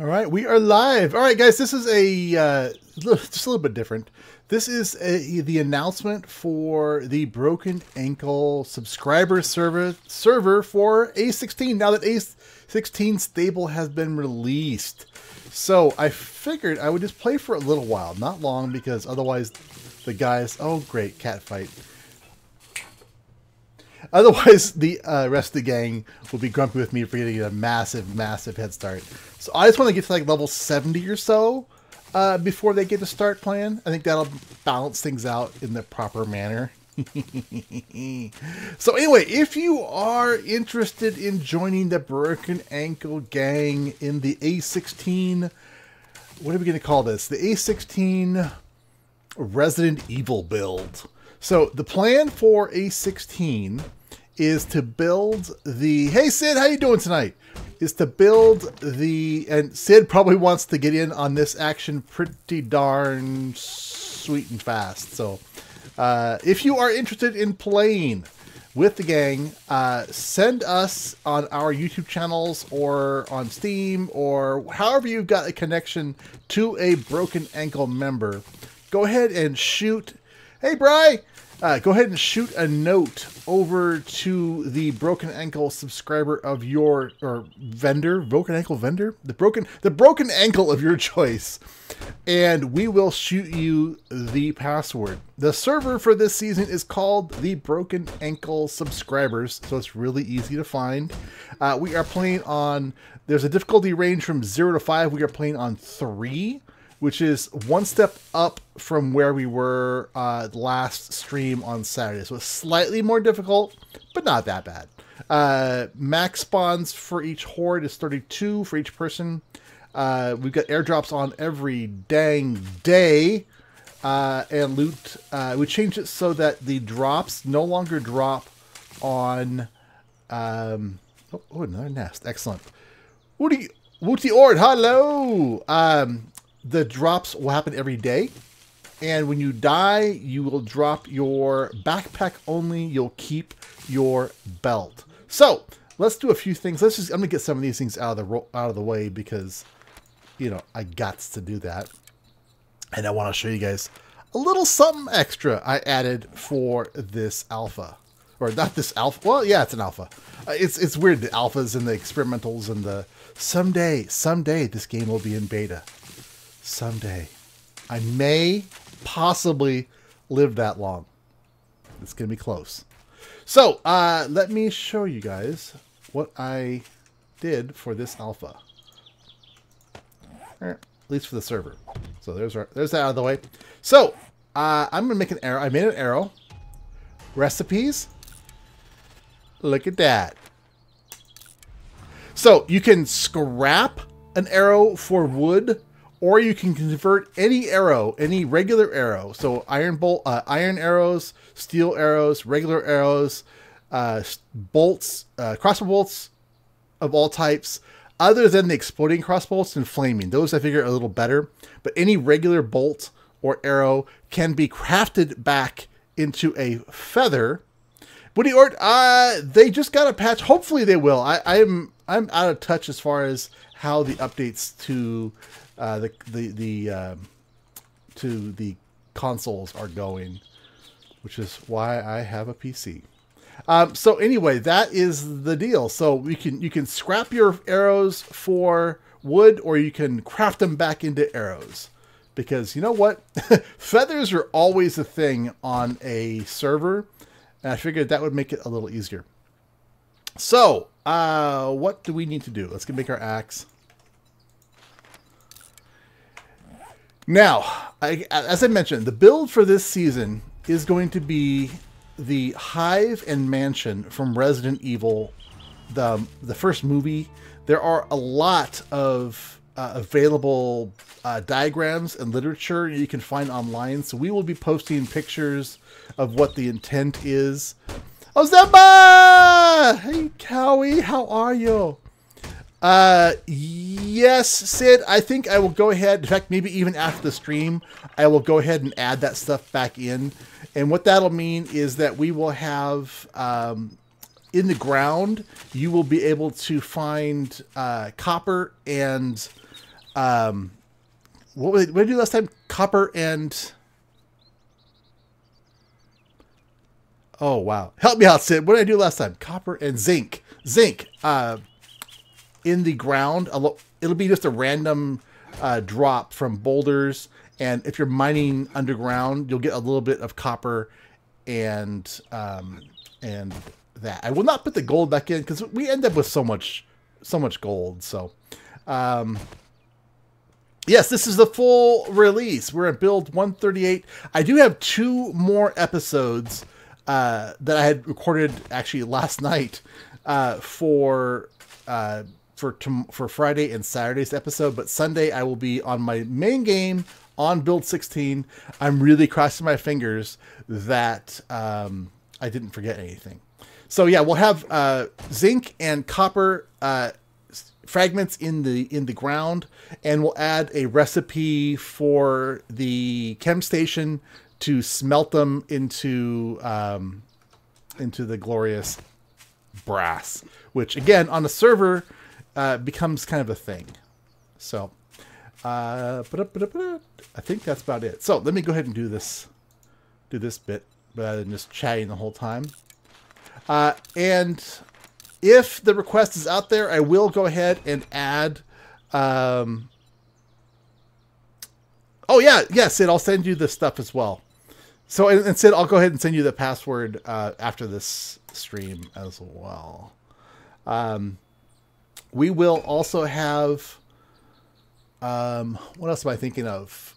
All right, we are live. All right, guys, this is just a little bit different. This is the announcement for the Broken Ankle subscriber server for A16. Now that A16 stable has been released, so I figured I would just play for a little while, not long, because otherwise the guys. Oh, great cat fight. Otherwise, the rest of the gang will be grumpy with me for getting a massive, massive head start. So I just want to get to like level 70 or so before they get to start playing. I think that'll balance things out in the proper manner. So anyway, if you are interested in joining the Broken Ankle gang in the A16, what are we going to call this? The A16 Resident Evil build. So the plan for A16 is to build the... Hey, Sid, how you doing tonight? Is to build the... And Sid probably wants to get in on this action pretty darn sweet and fast. So if you are interested in playing with the gang, send us on our YouTube channels or on Steam or however you've got a connection to a Broken Ankle member. Go ahead and shoot... Hey, Bri! Go ahead and shoot a note over to the Broken Ankle subscriber of your, or vendor, Broken Ankle vendor? The broken ankle of your choice. And we will shoot you the password. The server for this season is called the Broken Ankle Subscribers, so it's really easy to find. We are playing on, there's a difficulty range from 0 to 5. We are playing on 3. Which is one step up from where we were last stream on Saturday. So it's slightly more difficult, but not that bad. Max spawns for each horde is 32 for each person. We've got airdrops on every dang day. And loot. We changed it so that the drops no longer drop on... oh, another nest. Excellent. Wooty Ord, hello! The drops will happen every day, and when you die, you will drop your backpack only. You'll keep your belt. So let's do a few things. I'm gonna get some of these things out of the way because, you know, I got to do that, and I want to show you guys a little something extra I added for this alpha, or not this alpha. Well, yeah, it's an alpha. It's weird, the alphas and the experimentals and the someday this game will be in beta. Someday. I may possibly live that long. It's going to be close. So, let me show you guys what I did for this alpha. At least for the server. So there's that out of the way. So, I'm going to make an arrow. I made an arrow. Recipes. Look at that. So, you can scrap an arrow for wood, or you can convert any arrow, any regular arrow. So iron arrows, steel arrows, regular arrows, bolts, crossbow bolts of all types, other than the exploding crossbolts and flaming. Those I figure are a little better. But any regular bolt or arrow can be crafted back into a feather. Woody Ort, they just got a patch. Hopefully they will. I'm out of touch as far as how the updates to the consoles are going, which is why I have a PC. So anyway, that is the deal. So you can scrap your arrows for wood, or you can craft them back into arrows, because you know what, feathers are always a thing on a server, and I figured that would make it a little easier. So what do we need to do? Let's make our axe. Now, as I mentioned, the build for this season is going to be the Hive and Mansion from Resident Evil, the first movie. There are a lot of available diagrams and literature you can find online, so we will be posting pictures of what the intent is. Oh, Zemba! Hey, Cowie, how are you? Yes, Sid, I think I will go ahead. In fact, maybe even after the stream, I will go ahead and add that stuff back in. And what that'll mean is that we will have, in the ground, you will be able to find, copper and, What did I do last time? Copper and... Oh, wow. Help me out, Sid. What did I do last time? Copper and zinc. Zinc. In the ground. It'll be just a random drop from boulders. And if you're mining underground, you'll get a little bit of copper and that. I will not put the gold back in because we end up with so much gold. So, yes, this is the full release. We're at build 138. I do have 2 more episodes that I had recorded actually last night for Friday and Saturday's episode. But Sunday I will be on my main game on build 16. I'm really crossing my fingers that I didn't forget anything. So yeah, we'll have zinc and copper fragments in the ground, and we'll add a recipe for the chem station to smelt them into the glorious brass, which again on the server becomes kind of a thing. So I think that's about it. So let me go ahead and do this bit rather than just chatting the whole time. And if the request is out there, I will go ahead and add. Oh yeah, Sid, I'll send you this stuff as well. So and Sid, I'll go ahead and send you the password after this stream as well. We will also have. What else am I thinking of?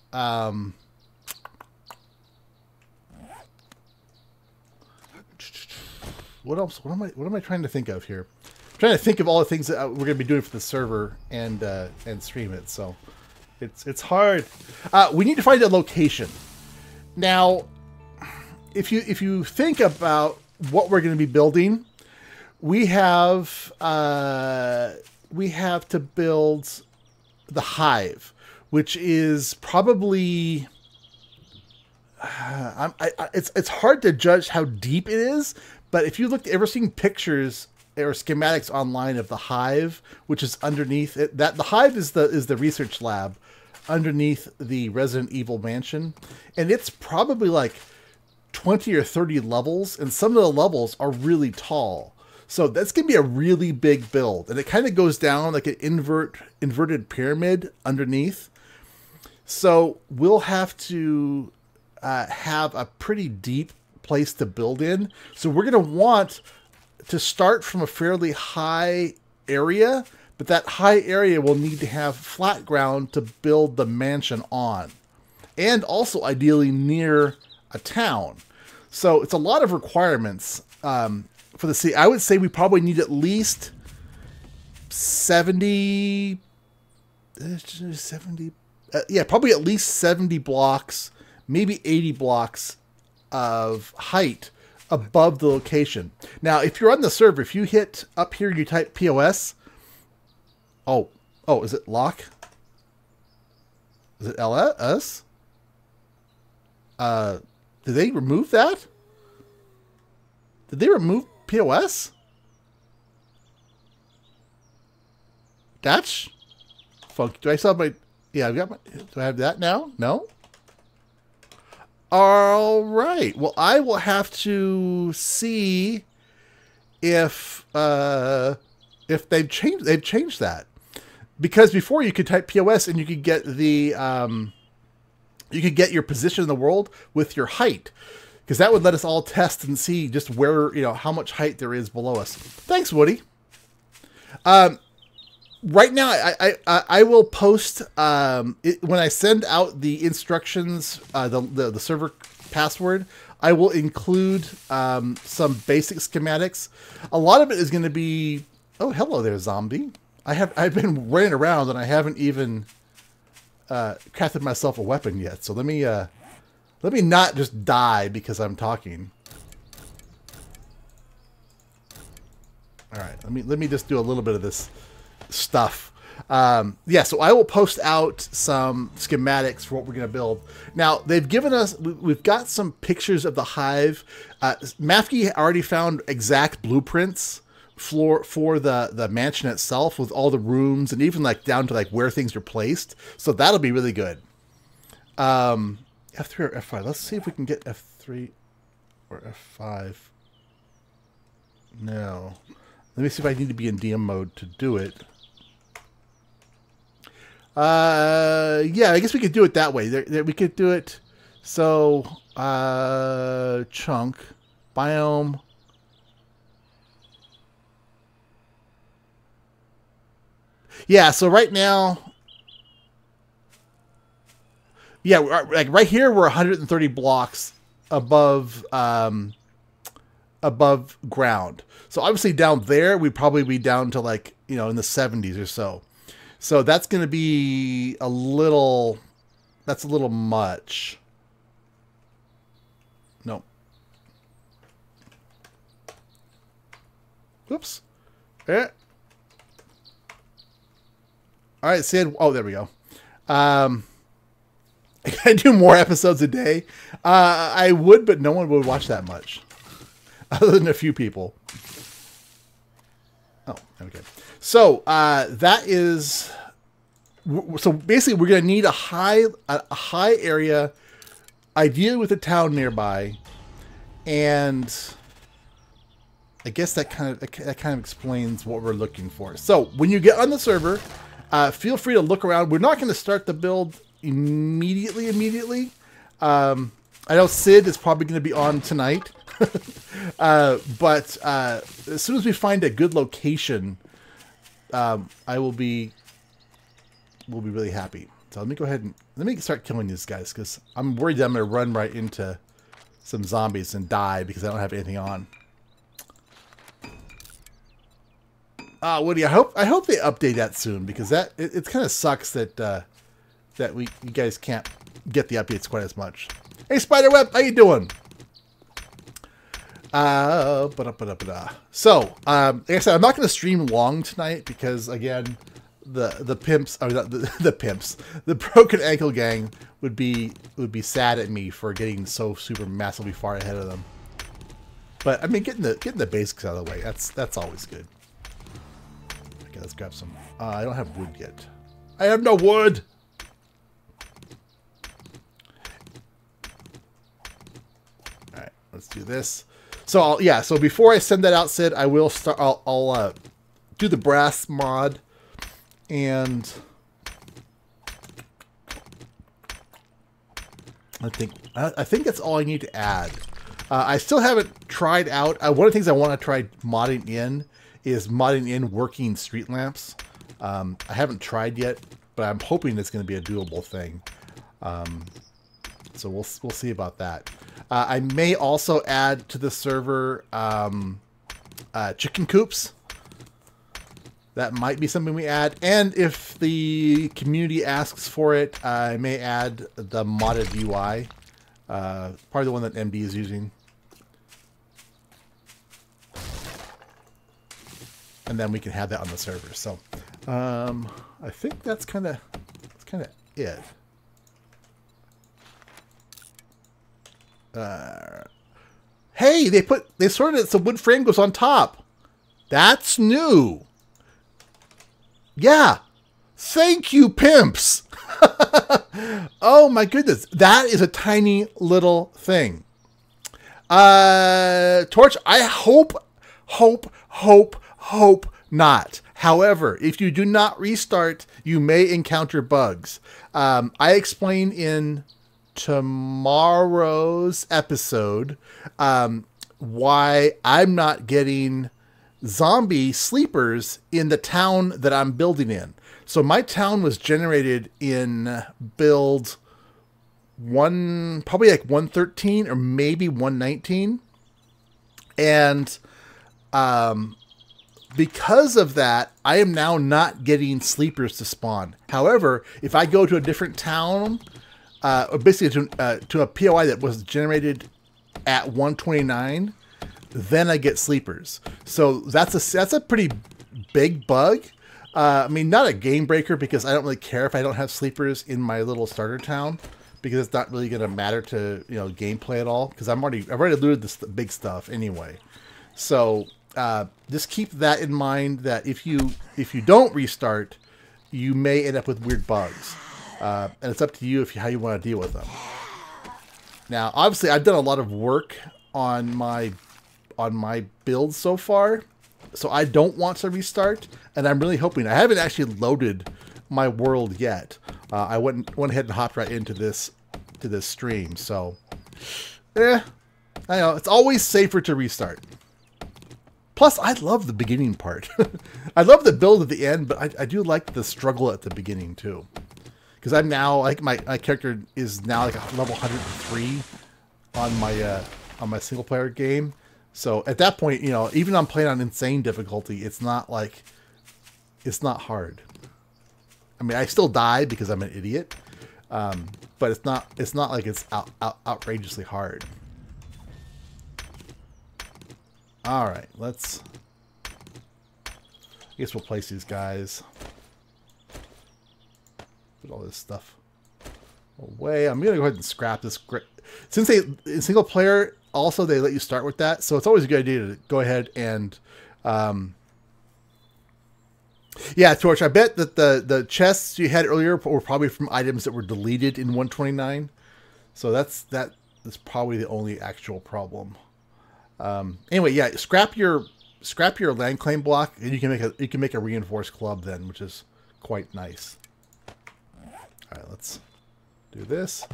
What else? What am I trying to think of here? I'm trying to think of all the things that we're going to be doing for the server and stream it. So it's hard. We need to find a location. Now, if you think about what we're going to be building, we have to build the hive, which is probably it's hard to judge how deep it is. But if you ever seen pictures or schematics online of the hive, which is underneath it, the hive is the research lab underneath the Resident Evil mansion, and it's probably like 20 or 30 levels, and some of the levels are really tall. So that's gonna be a really big build, and it kind of goes down like an inverted pyramid underneath. So we'll have to have a pretty deep place to build in. So we're going to want to start from a fairly high area, but that high area will need to have flat ground to build the mansion on, and also ideally near a town. So it's a lot of requirements for the city. I would say we probably need at least 70 probably at least 70 blocks, maybe 80 blocks of height above the location. Now, if you're on the server, if you hit up here, you type POS. Oh, is it lock? Is it LS? Did they remove that? Did they remove POS? That's funky. Do I still have my... Yeah, I've got my... Do I have that now? No? All right. Well, I will have to see if they've changed that, because before you could type POS and you could get the you could get your position in the world with your height, because that would let us all test and see just where, how much height there is below us. Thanks, Woody. Right now, I will post when I send out the instructions, the server password. I will include some basic schematics. A lot of it is going to be. Oh, hello there, zombie. I've been running around and I haven't even crafted myself a weapon yet. So let me not just die because I'm talking. All right, let me just do a little bit of this stuff. Yeah, so I will post out some schematics for what we're going to build. Now, they've given us, we've got some pictures of the hive. Mafke already found exact blueprints floor for the mansion itself with all the rooms and even like down to like where things are placed. So that'll be really good. F3 or F5. Let's see if we can get F3 or F5. No. Let me see if I need to be in DM mode to do it. Yeah, I guess we could do it that way. We could do it. So, chunk, biome. Yeah, so right now, yeah, like right here, we're 130 blocks above, above ground. So obviously down there, we'd probably be down to like, you know, in the 70s or so. So that's going to be a little, that's a little much. No. Oops. Eh. All right, Sid. Oh, there we go. I gotta do more episodes a day. I would, but no one would watch that much. Other than a few people. Oh, okay. So, that is... So, basically, we're going to need a high area, ideally with a town nearby. And I guess that kind of explains what we're looking for. So, when you get on the server, feel free to look around. We're not going to start the build immediately. I know Sid is probably going to be on tonight. But as soon as we find a good location, we'll be really happy. So let me go ahead and let me start killing these guys because I'm worried that I'm going to run right into some zombies and die because I don't have anything on. Woody, I hope they update that soon because it kind of sucks that you guys can't get the updates quite as much. Hey, Spiderweb, how you doing? So, like I said, I'm not going to stream long tonight because, again, the pimps, or the pimps, the Broken Ankle Gang would be sad at me for getting so super massively far ahead of them. But I mean, getting the basics out of the way, that's always good. Okay, let's grab some. I don't have wood yet. I have no wood. All right, let's do this. So yeah, so before I send that out, Sid, I will start. I'll do the brass mod, and I think that's all I need to add. I still haven't tried out. One of the things I want to try modding in is modding in working street lamps. I haven't tried yet, but I'm hoping it's going to be a doable thing. So we'll see about that. I may also add to the server chicken coops. That might be something we add. And if the community asks for it, I may add the modded UI. Probably the one that MD is using. And then we can have that on the server. So I think that's kind of it. Hey, they sorted it so wood frame goes on top. That's new. Yeah. Thank you, pimps. Oh my goodness. That is a tiny little thing. Torch, I hope not. However, if you do not restart, you may encounter bugs. I explain in tomorrow's episode why I'm not getting zombie sleepers in the town that I'm building in. So my town was generated in build probably like 113 or maybe 119, and because of that, I am now not getting sleepers to spawn. However, if I go to a different town, or basically to a POI that was generated at 129, then I get sleepers. So that's a pretty big bug. I mean, not a game breaker because I don't really care if I don't have sleepers in my little starter town because it's not really going to matter to gameplay at all because I've already looted the big stuff anyway. So just keep that in mind, that if you don't restart, you may end up with weird bugs. And it's up to you how you want to deal with them. Now, obviously, I've done a lot of work on my build so far, so I don't want to restart, and I'm really hoping. I haven't actually loaded my world yet. I went ahead and hopped right into this stream, so I know it's always safer to restart. Plus, I love the beginning part. I love the build at the end, but I do like the struggle at the beginning too. Because I'm now, like, my character is now like a level 103 on my single player game. So at that point, you know, even I'm playing on insane difficulty, it's not hard. I mean, I still die because I'm an idiot, but it's not like it's outrageously hard. All right, I guess we'll place these guys. Put all this stuff away. I'm gonna go ahead and scrap this. Since in single player also they let you start with that, so it's always a good idea to go ahead and yeah, Torch. I bet that the chests you had earlier were probably from items that were deleted in 129. So that's probably the only actual problem. Anyway, yeah, scrap your land claim block, and you can make a reinforced club then, which is quite nice. All right, let's do this.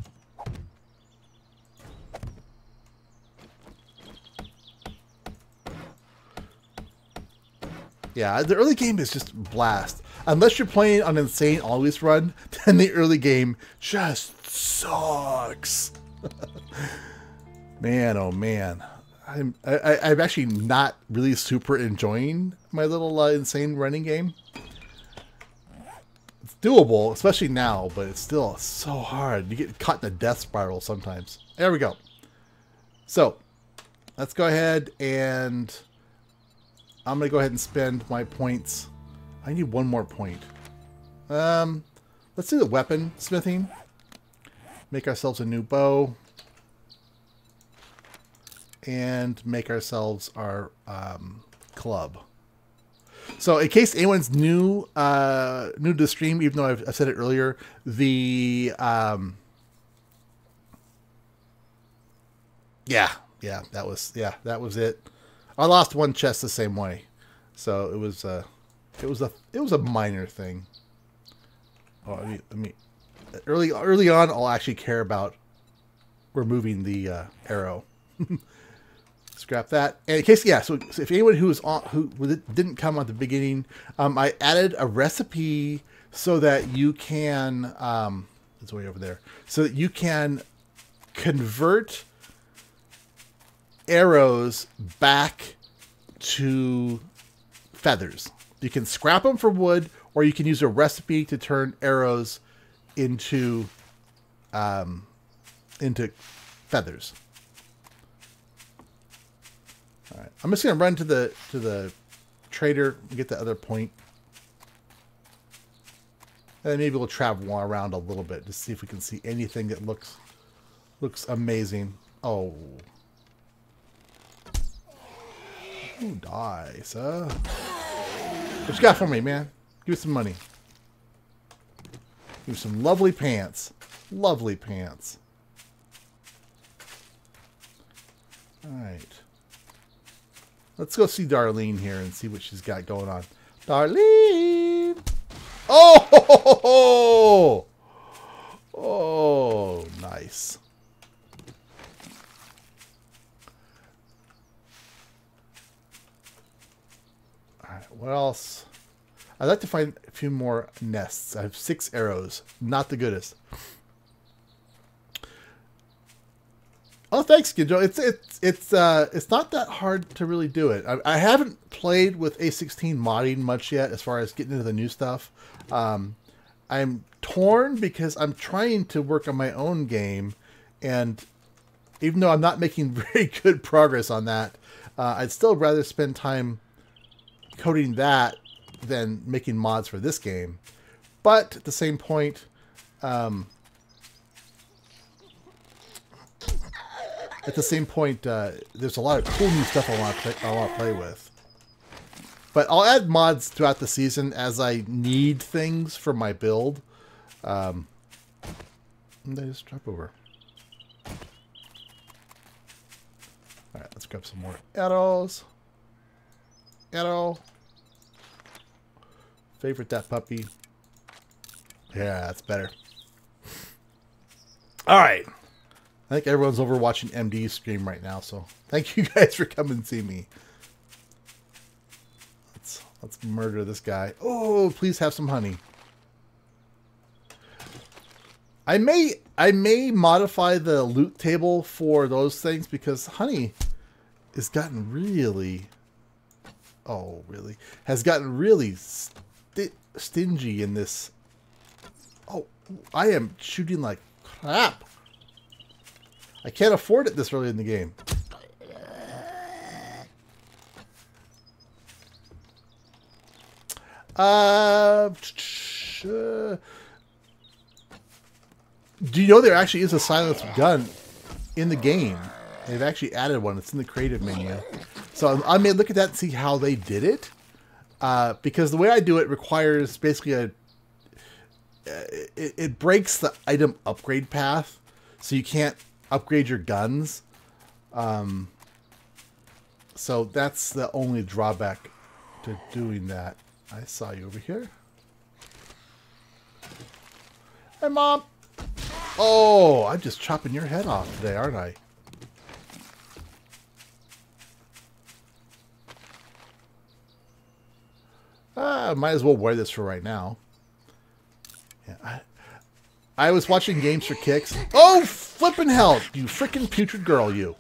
Yeah, the early game is just blast. Unless you're playing on insane always run, then the early game just sucks. Man, oh man. I'm actually not really super enjoying my little insane running game. It's doable, especially now, but it's still so hard. You get caught in a death spiral sometimes. There we go. So, let's go ahead and I'm going to go ahead and spend my points. I need one more point. Let's do the weapon smithing. Make ourselves a new bow. And make ourselves our club. So in case anyone's new to the stream, even though I said it earlier, the that was it. I lost one chest the same way, so it was a minor thing. Oh, let me early on, I'll actually care about removing the arrow. Scrap that. And in case, yeah. So if anyone who didn't come at the beginning, I added a recipe so that you can. It's way over there. So that you can convert arrows back to feathers. You can scrap them for wood, or you can use a recipe to turn arrows into feathers. All right, I'm just gonna run to the trader and get the other point, and then maybe we'll travel around a little bit to see if we can see anything that looks amazing. Oh, who dies, huh? What you got for me, man? Give me some money. Give me some lovely pants. Lovely pants. All right. Let's go see Darlene here and see what she's got going on. Darlene! Oh! Oh, nice. All right, what else? I'd like to find a few more nests. I have 6 arrows. Not the goodest. Oh, thanks, Ginjo. It's not that hard to really do it. I haven't played with A16 modding much yet, as far as getting into the new stuff. I'm torn because I'm trying to work on my own game, and even though I'm not making very good progress on that, I'd still rather spend time coding that than making mods for this game. But at the same point, there's a lot of cool new stuff I want to play with. But I'll add mods throughout the season as I need things for my build. And I just drop over. Alright, let's grab some more arrows. Arrow. Favorite that puppy. Yeah, that's better. Alright. I think everyone's over watching MD's stream right now, so thank you guys for coming and see me. Let's murder this guy. Oh, please have some honey. I may modify the loot table for those things because honey has gotten really, has gotten really stingy in this. Oh, I am shooting like crap. I can't afford it this early in the game. Do you know there actually is a silenced gun in the game? They've actually added one. It's in the creative menu. So I may look at that and see how they did it. Because the way I do it requires basically it breaks the item upgrade path. So you can't upgrade your guns. So that's the only drawback to doing that. I saw you over here. Hey, Mom. Oh, I'm just chopping your head off today, aren't I? Might as well wear this for right now. Yeah, I was watching Games for Kicks. Oh, flippin' hell, you freaking putrid girl, you.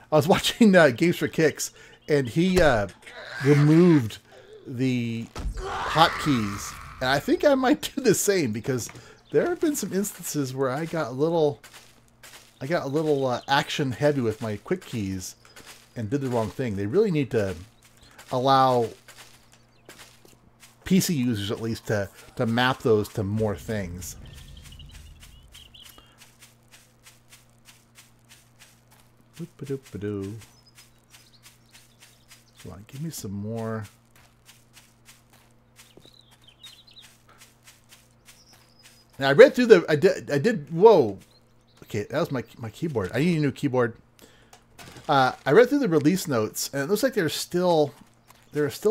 I was watching Games for Kicks, and he removed the hotkeys. And I think I might do the same because there have been some instances where I got a little action heavy with my quick keys and did the wrong thing. They really need to allow PC users at least to map those to more things. Boop-a-doop-a-doo. Come on, give me some more. Now I read through the. I did. Whoa. Okay, that was my keyboard. I need a new keyboard. I read through the release notes, and it looks like there are still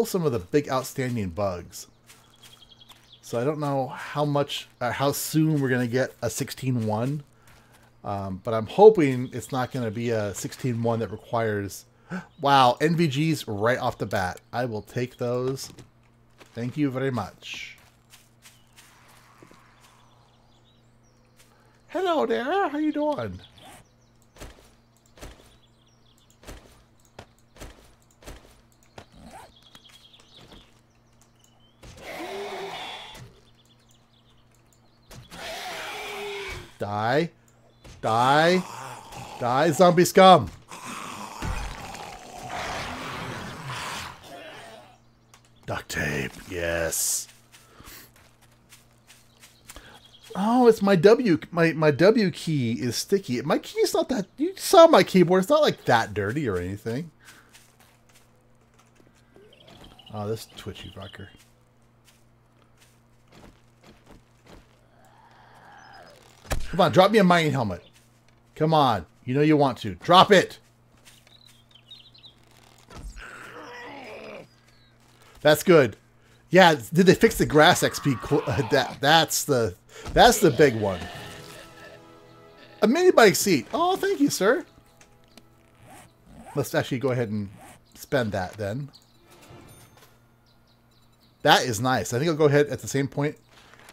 some of the big outstanding bugs. So I don't know how soon we're gonna get a 16.1. But I'm hoping it's not going to be a 16.1 that requires... Wow, NVGs right off the bat. I will take those. Thank you very much. Hello there, how you doing? Die. Die. Die, zombie scum. Duct tape, yes. Oh, it's my W. My W key is sticky. My key's not that... You saw my keyboard. It's not like that dirty or anything. Oh, this twitchy fucker. Come on, drop me a mining helmet. Come on. You know you want to. Drop it. That's good. Yeah, did they fix the grass XP? That's the big one. A mini bike seat. Oh, thank you, sir. Let's actually go ahead and spend that then. That is nice. I think I'll go ahead at the same point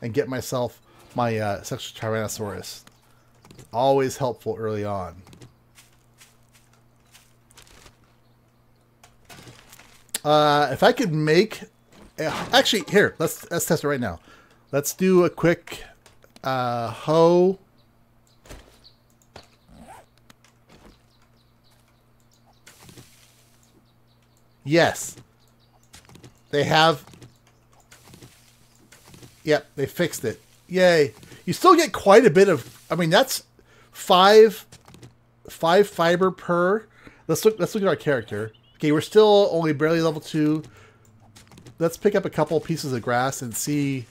and get myself my sexual Tyrannosaurus. Always helpful early on. If I could make... Actually, here, let's test it right now. Let's do a quick hoe. Yes. They have... Yep, they fixed it. Yay. You still get quite a bit of... I mean, that's five fiber per... Let's look at our character. Okay, we're still only barely level 2. let's pick up a couple pieces of grass and see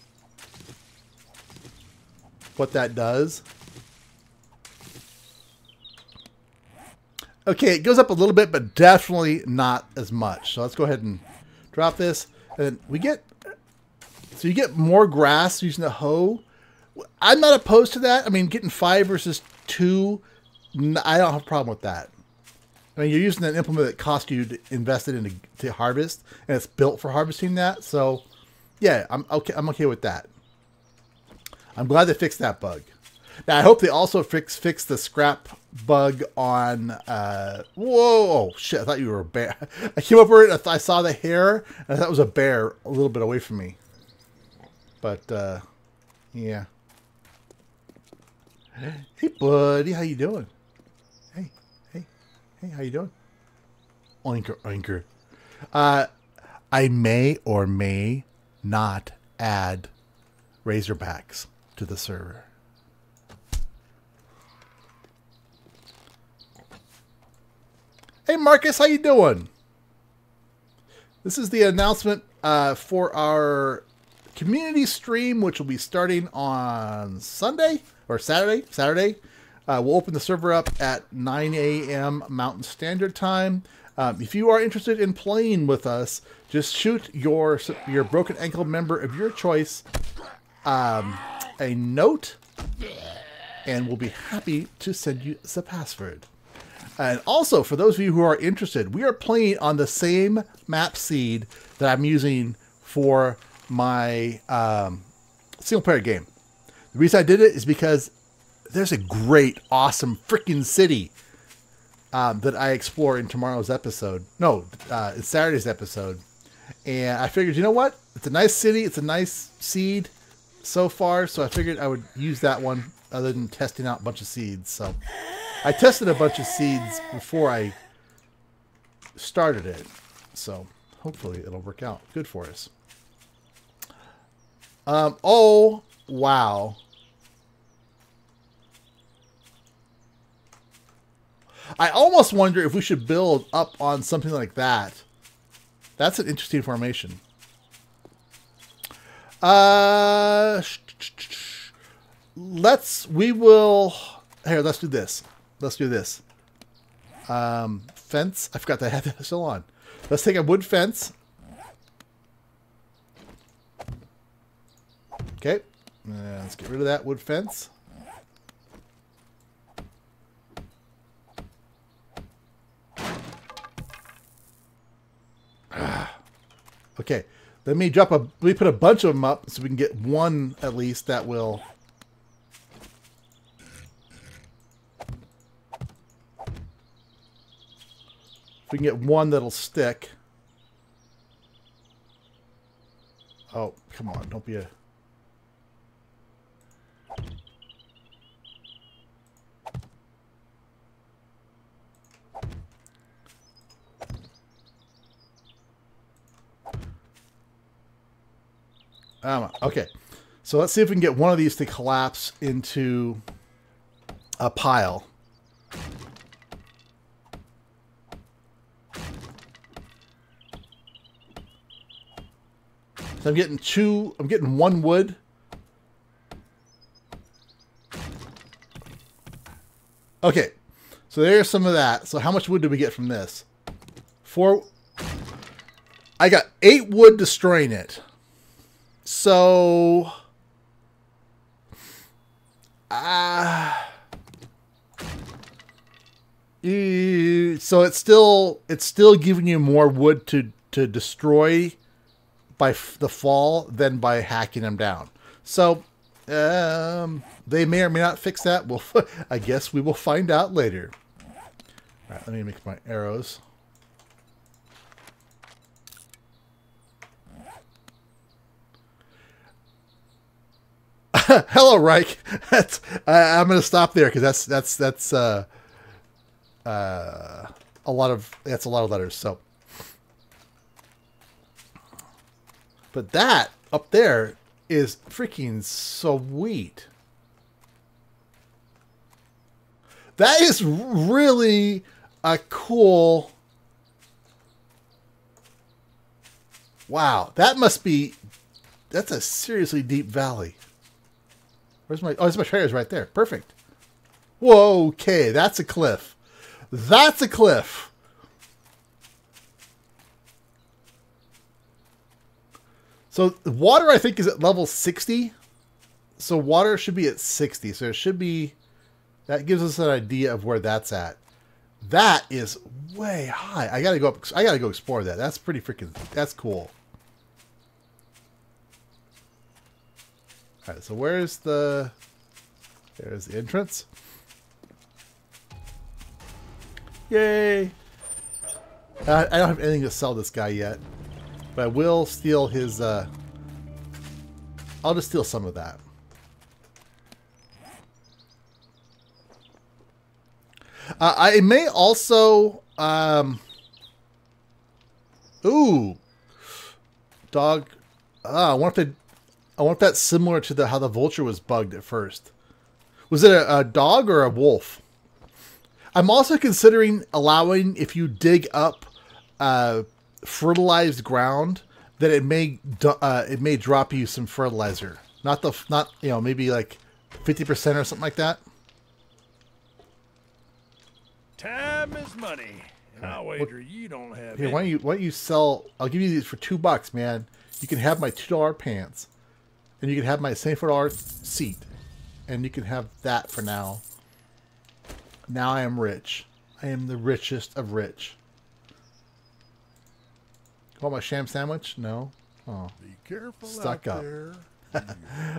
what that does. Okay, it goes up a little bit, but definitely not as much. So let's go ahead and drop this. And then we get, so you get more grass using the hoe. I'm not opposed to that. I mean, getting 5 versus 2, I don't have a problem with that. I mean, you're using an implement that cost you to invest it in to harvest, and it's built for harvesting that. So, yeah, I'm okay with that. I'm glad they fixed that bug. Now, I hope they also fix the scrap bug on... whoa, shit, I thought you were a bear. I came over it, I saw the hair, and I thought it was a bear a little bit away from me. But, yeah. Hey, buddy, how you doing? Hey, how you doing? Oinker. I may or may not add Razorbacks to the server. Hey, Marcus, how you doing? This is the announcement for our community stream, which will be starting on Sunday or Saturday. We'll open the server up at 9 a.m. Mountain Standard Time. If you are interested in playing with us, just shoot your Broken Ankle member of your choice a note, and we'll be happy to send you the password. And also, for those of you who are interested, we are playing on the same map seed that I'm using for my single-player game. The reason I did it is because there's a great, awesome freaking city that I explore in tomorrow's episode. No, it's Saturday's episode. And I figured, you know what? It's a nice city. It's a nice seed so far. So I figured I would use that one other than testing out a bunch of seeds. So I tested a bunch of seeds before I started it. So hopefully it'll work out good for us. Oh, wow. I almost wonder if we should build up on something like that. That's an interesting formation. Let's do this. Let's do this. Fence. I forgot that I had that still on. Let's take a wood fence. Okay. Let's get rid of that wood fence. Okay, let me put a bunch of them up so we can get one at least that will. If we can get one that'll stick. Oh, come on, don't be a. Okay, so let's see if we can get one of these to collapse into a pile. So I'm getting one wood. Okay, so there's some of that. So how much wood did we get from this? 4. I got 8 wood destroying it. So, so it's still giving you more wood to destroy by the fall than by hacking them down. So, they may or may not fix that. Well, I guess we will find out later. All right, let me make my arrows. Hello, Reich. I'm going to stop there because that's a lot of letters. So, but that up there is freaking sweet. That is really a cool Wow, that must be... That's a seriously deep valley. Where's my... Oh, there's my traders right there. Perfect. Whoa, okay, that's a cliff. That's a cliff. So water, I think, is at level 60. So water should be at 60. So it should be... That gives us an idea of where that's at. That is way high. I gotta go up. I gotta go explore that. That's pretty freaking... That's cool. All right, so where's the... There's the entrance. Yay! I don't have anything to sell this guy yet. But I will steal his... I'll just steal some of that. I may also... Ooh! Dog... I wonder if that's similar to how the vulture was bugged at first. Was it a dog or a wolf? I'm also considering allowing, if you dig up fertilized ground, that it may drop you some fertilizer. Not you know, maybe like 50% or something like that. Time is money, and I'll wager you don't have. Here, why don't you sell? I'll give you these for $2, man. You can have my $2 pants, and you can have my $74 seat, and you can have that for now. Now I am rich. I am the richest of rich. Want my sham sandwich? No. Oh, be careful. Stuck out up. there.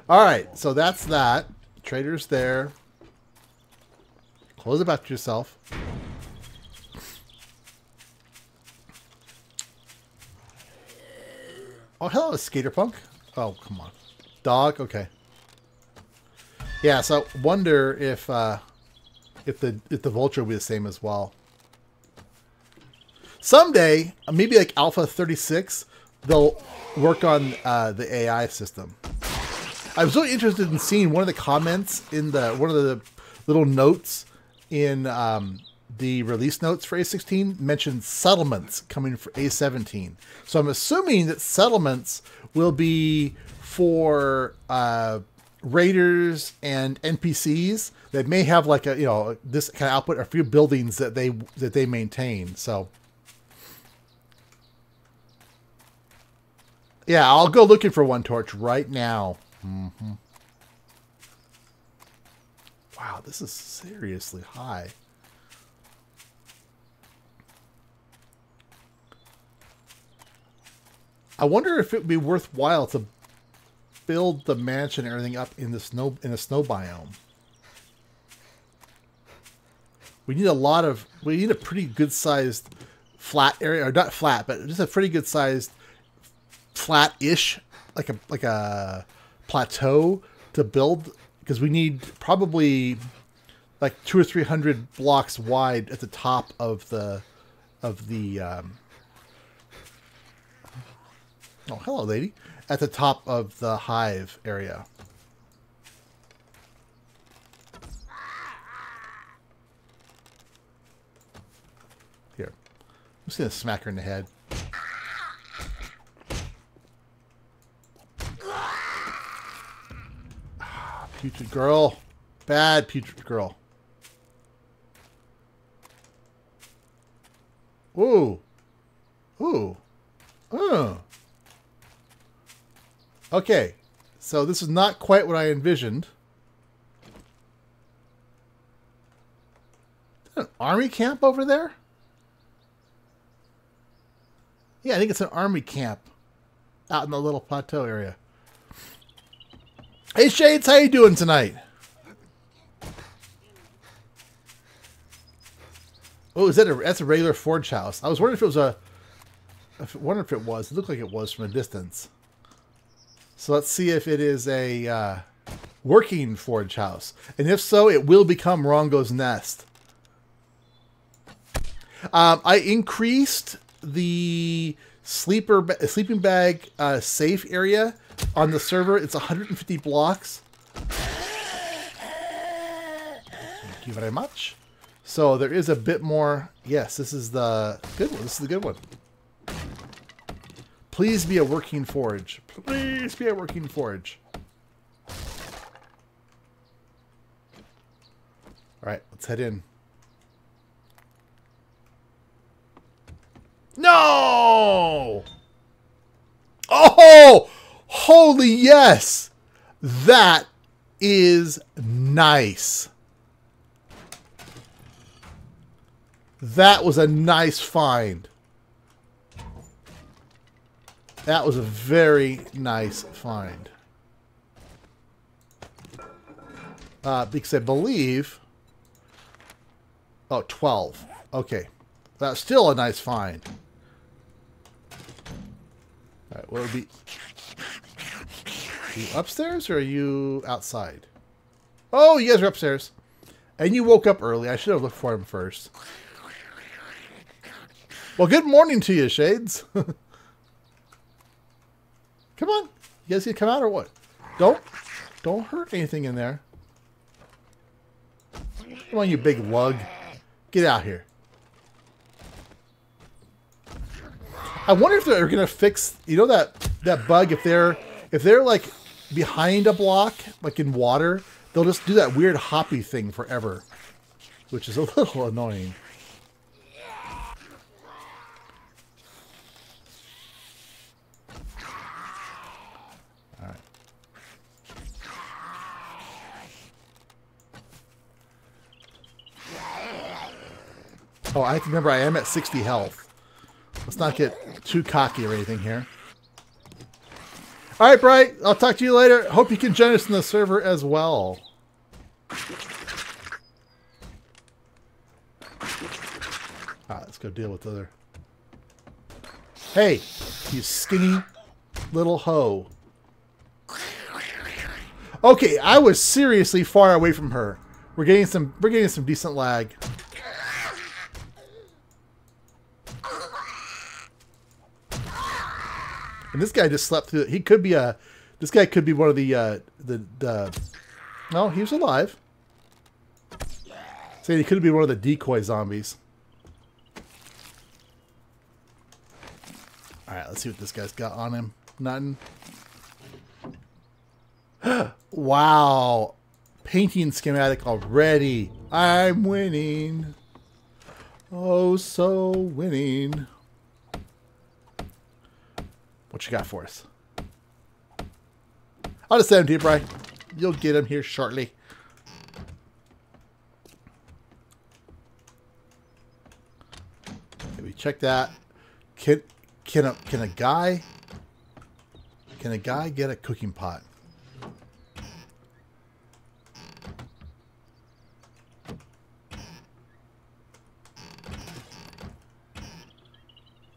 All right, so that's that. Trader's there. Close it back to yourself. Oh, hello, Skater Punk. Oh, come on. Dog? Okay. Yeah, so wonder if the vulture will be the same as well. Someday, maybe like Alpha 36, they'll work on the AI system. I was really interested in seeing one of the comments in one of the little notes in the release notes for A16 mentioned settlements coming for A17. So I'm assuming that settlements will be for raiders and NPCs that may have like a, you know, this kind of output, a few buildings that they maintain. So yeah, I'll go looking for one torch right now. Mm-hmm. Wow, this is seriously high. I wonder if it would be worthwhile to build the mansion and everything up in a snow biome. We need a pretty good sized flat area, or not flat, but just a pretty good sized flat-ish, like a plateau to build, because we need probably like 200 or 300 blocks wide at the top of the oh, hello, lady. At the top of the hive area. Here. I'm just going to smack her in the head. Putrid girl. Bad putrid girl. Ooh. Ooh. Okay. So this is not quite what I envisioned. Is that an army camp over there? Yeah, I think it's an army camp out in the little plateau area. Hey Shades, how you doing tonight? Oh, that's a regular forge house. I was wondering if it was It looked like it was from a distance. So let's see if it is a working forge house. And if so, it will become Rongo's Nest. I increased the sleeping bag safe area on the server. It's 150 blocks. Thank you very much. So there is a bit more. Yes, this is the good one. This is the good one. Please be a working forge. Please be a working forge. Alright, let's head in. No! Oh! Holy yes! That is nice. That was a nice find. That was a very nice find. Because I believe... Oh, 12. Okay. That's still a nice find. Alright, what would be... Are you upstairs or are you outside? Oh, you guys are upstairs. And you woke up early. I should have looked for him first. Well, good morning to you, Shades. Come on. You guys gonna come out or what? Don't hurt anything in there. Come on, you big lug. Get out here. I wonder if they're gonna fix, you know, that bug, if they're like behind a block, like in water, they'll just do that weird hoppy thing forever, which is a little annoying. Oh, I have to remember I am at 60 health. Let's not get too cocky or anything here. Alright, Bright. I'll talk to you later. Hope you can join us in the server as well. Let's go deal with the other. Hey, you skinny little hoe. Okay, I was seriously far away from her. We're getting some decent lag. And this guy just slept through it. He could be a... This guy could be one of the no, he was alive. Saying he could be one of the decoy zombies. Alright, let's see what this guy's got on him. Nothing. Wow. Painting schematic already. I'm winning. Oh, so winning. What you got for us? I'll just send him to you, Brian. You'll get him here shortly. Maybe check that. Can a guy get a cooking pot?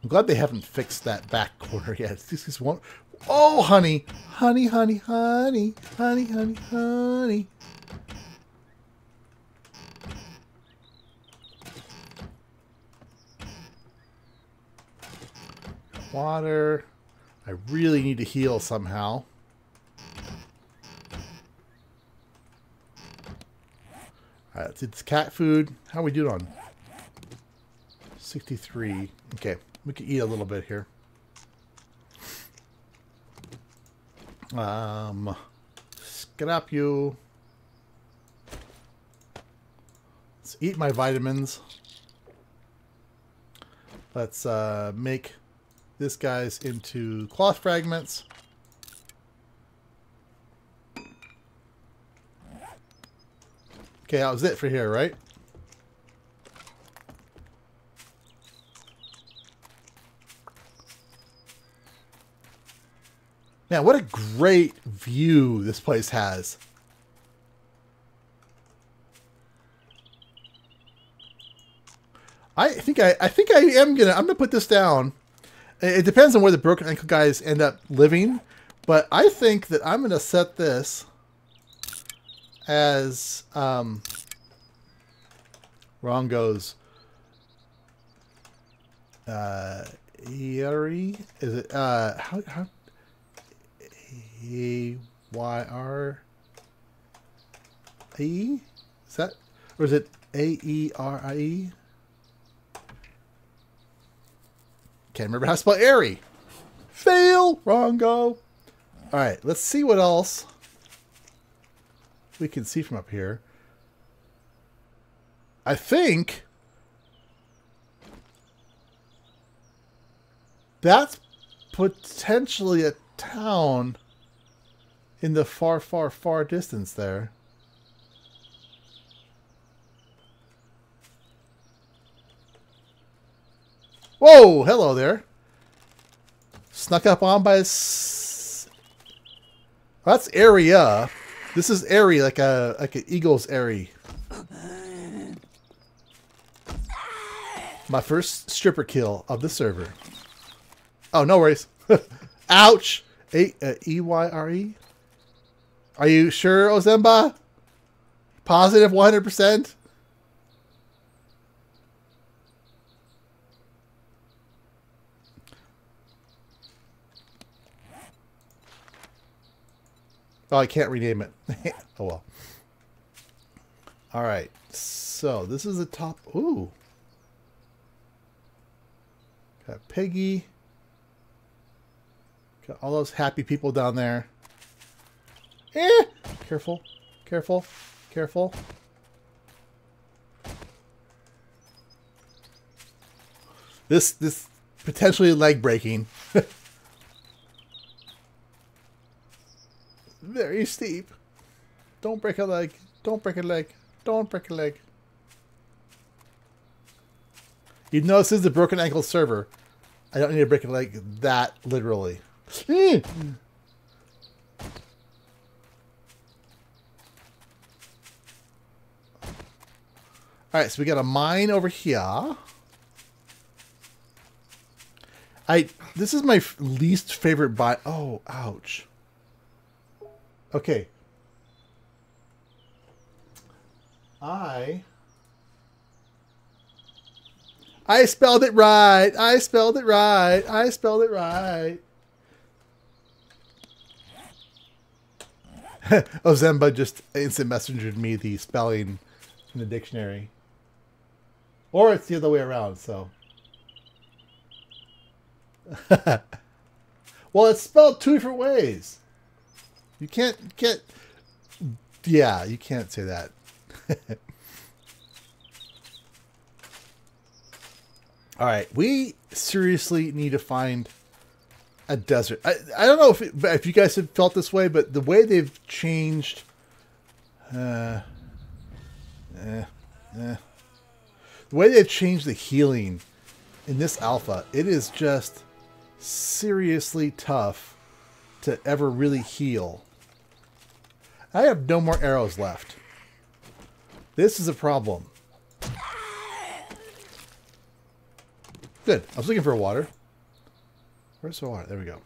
I'm glad they haven't fixed that back corner yet. This is one. Oh, honey. Honey, honey, honey. Honey, honey, honey. Water. I really need to heal somehow. Alright, let's eat this cat food. How are we doing on? 63. Okay. We can eat a little bit here. Scrap you. Let's eat my vitamins. Let's make this guy's into cloth fragments. Okay, that was it for here, right? Man, what a great view this place has. I think I'm gonna put this down. It depends on where the broken ankle guys end up living, but I think that I'm gonna set this as wrong goes. Eerie? Is it how A-Y-R-E? Is that, or is it A-E-R-I-E? Can't remember how to spell airy. Fail! Wrong go. Alright, let's see what else we can see from up here. I think that's potentially a town in the far, far, far distance there. Whoa! Hello there. Snuck up on by that's area. This is airy, like an eagle's airy. My first stripper kill of the server. Oh, no worries. Ouch! E-Y-R-E? Are you sure, Ozemba? Positive 100%? Oh, I can't rename it. Oh, well. Alright. So, this is the top. Ooh. Got Peggy. Got all those happy people down there. Careful. Careful. Careful. This potentially leg breaking. Very steep. Don't break a leg. Don't break a leg. Don't break a leg. You know this is the broken ankle server. I don't need to break a leg that literally. Alright, so we got a mine over here. This is my least favorite oh, ouch. Okay. I spelled it right. I spelled it right. I spelled it right. Ozemba just instant messengered me the spelling in the dictionary. Or it's the other way around, so. Well, it's spelled two different ways. You can't get... Yeah, you can't say that. Alright, we seriously need to find a desert. I don't know if you guys have felt this way, but the way they've changed... the way they've changed the healing in this alpha, it is just seriously tough to ever really heal. I have no more arrows left. This is a problem. Good. I was looking for water. Where's the water? There we go.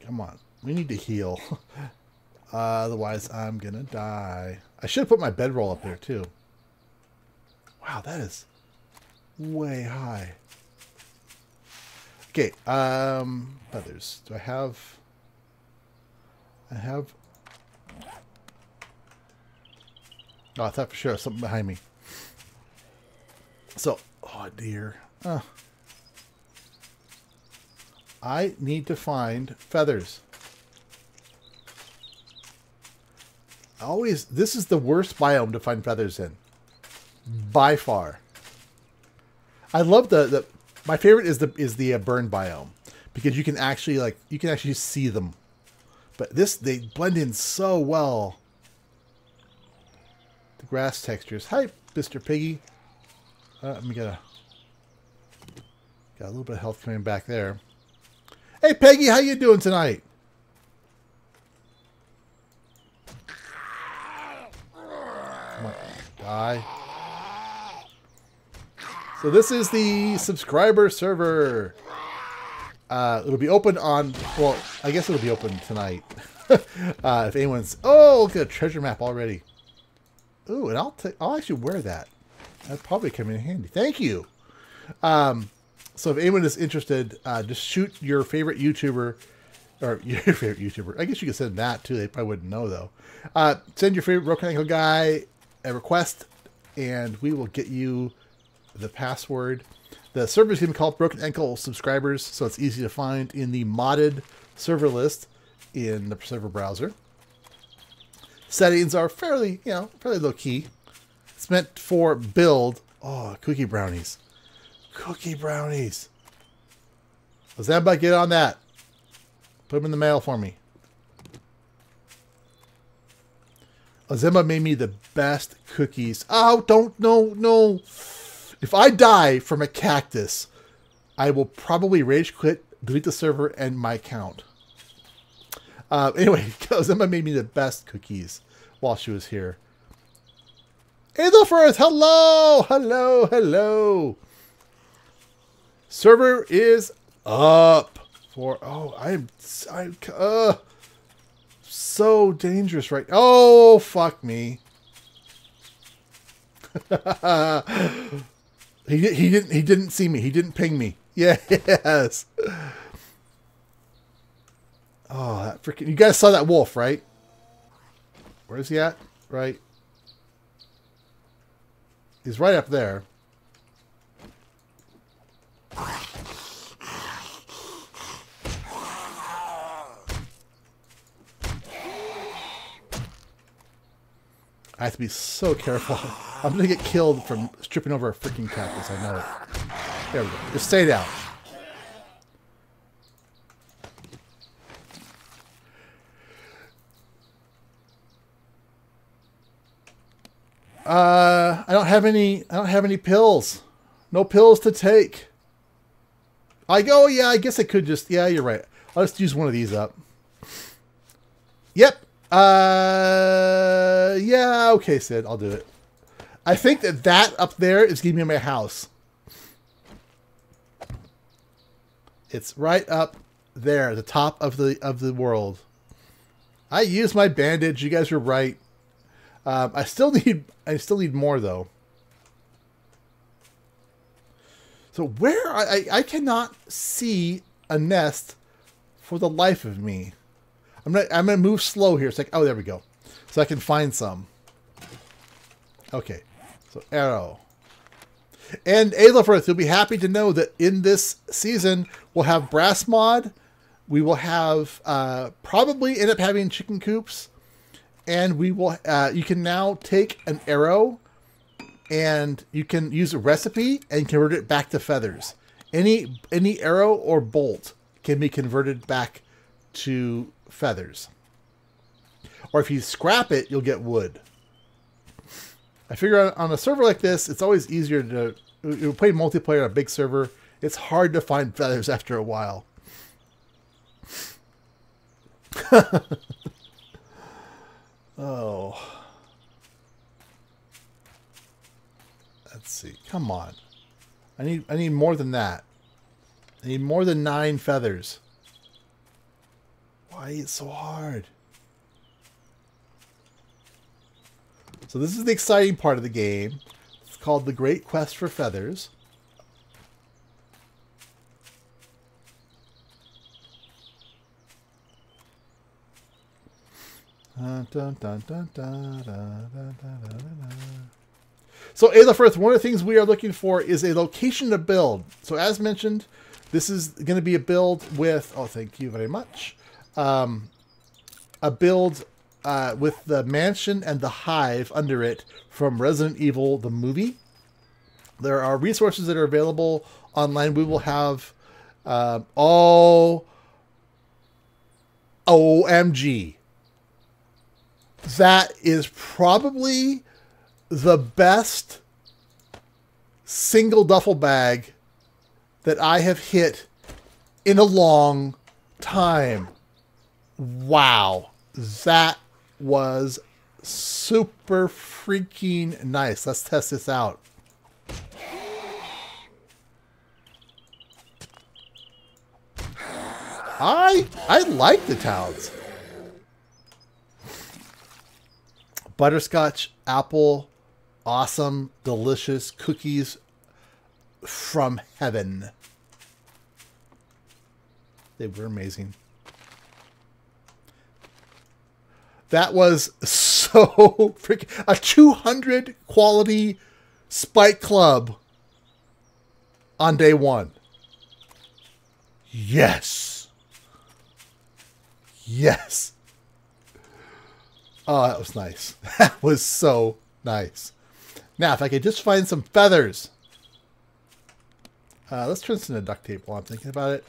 Come on. We need to heal. Otherwise, I'm going to die. I should have put my bedroll up there, too. Wow, that is way high. Okay. Feathers. Do I have... Oh, I thought for sure there was something behind me. So, oh dear. I need to find feathers. This is the worst biome to find feathers in. By far. I love my favorite is the burn biome. Because you can actually see them. But they blend in so well. The grass textures. Hi, Mr. Piggy. Let me got a little bit of health coming back there. Hey, Peggy, how you doing tonight? Come on, die. So this is the subscriber server. It'll be open on, well, I guess it'll be open tonight. If anyone's, oh, look at a treasure map already. Ooh, and I'll actually wear that. That'd probably come in handy. Thank you. So if anyone is interested, just shoot your favorite YouTuber, or your favorite YouTuber. I guess you could send that too. They probably wouldn't know though. Send your favorite broken ankle guy a request, and we will get you the password. The server is going to be called Broken Ankle Subscribers, so it's easy to find in the modded server list in the server browser. Settings are fairly low key. It's meant for build. Oh, cookie brownies. Cookie brownies. Does anybody get on that? Put them in the mail for me. Azemba made me the best cookies. Oh, no. If I die from a cactus, I will probably rage quit, delete the server, and my account. Anyway, Azemba made me the best cookies while she was here. Aethelfirth, hello. Server is up for, I'm so dangerous right. Oh, fuck me. He didn't see me. He didn't ping me. Yes. Oh, that freaking, you guys saw that wolf, right? Where is he at? Right. He's right up there. I have to be so careful. I'm going to get killed from tripping over a freaking cactus. I know it. There we go. Just stay down. I don't have any pills. No pills to take. Yeah, I guess I could just, yeah, you're right. I'll just use one of these up. Yep. Yeah, okay, Sid, I'll do it. I think that up there is giving me my house. It's right up there, the top of the world. I used my bandage. You guys were right. I still need more though. So where I cannot see a nest for the life of me. I'm gonna move slow here. It's like, oh, there we go. So I can find some. Okay. So arrow. And Aethelfirth, you'll be happy to know that in this season we'll have brass mod. We will have probably end up having chicken coops. And we will you can now take an arrow and you can use a recipe and convert it back to feathers. Any arrow or bolt can be converted back to feathers. Or if you scrap it, you'll get wood. I figure on a server like this, it's always easier to play multiplayer on a big server. It's hard to find feathers after a while. Oh. Let's see. Come on. I need more than that. I need more than 9 feathers. Why is it so hard? So this is the exciting part of the game. It's called The Great Quest for Feathers. So Aethelfirth, one of the things we are looking for is a location to build. So as mentioned, this is going to be a build with, oh, thank you very much. A build with the mansion and the hive under it from Resident Evil, the movie. There are resources that are available online. We will have, OMG. That is probably the best single duffel bag that I have hit in a long time. Wow. That was super freaking nice. Let's test this out. I like the towns. Butterscotch, apple, awesome, delicious cookies from heaven. They were amazing. That was so freaking... A 200 quality Spike Club on day one. Yes. Yes. Oh, that was nice. That was so nice. Now, if I could just find some feathers. Let's turn this into duct tape while I'm thinking about it.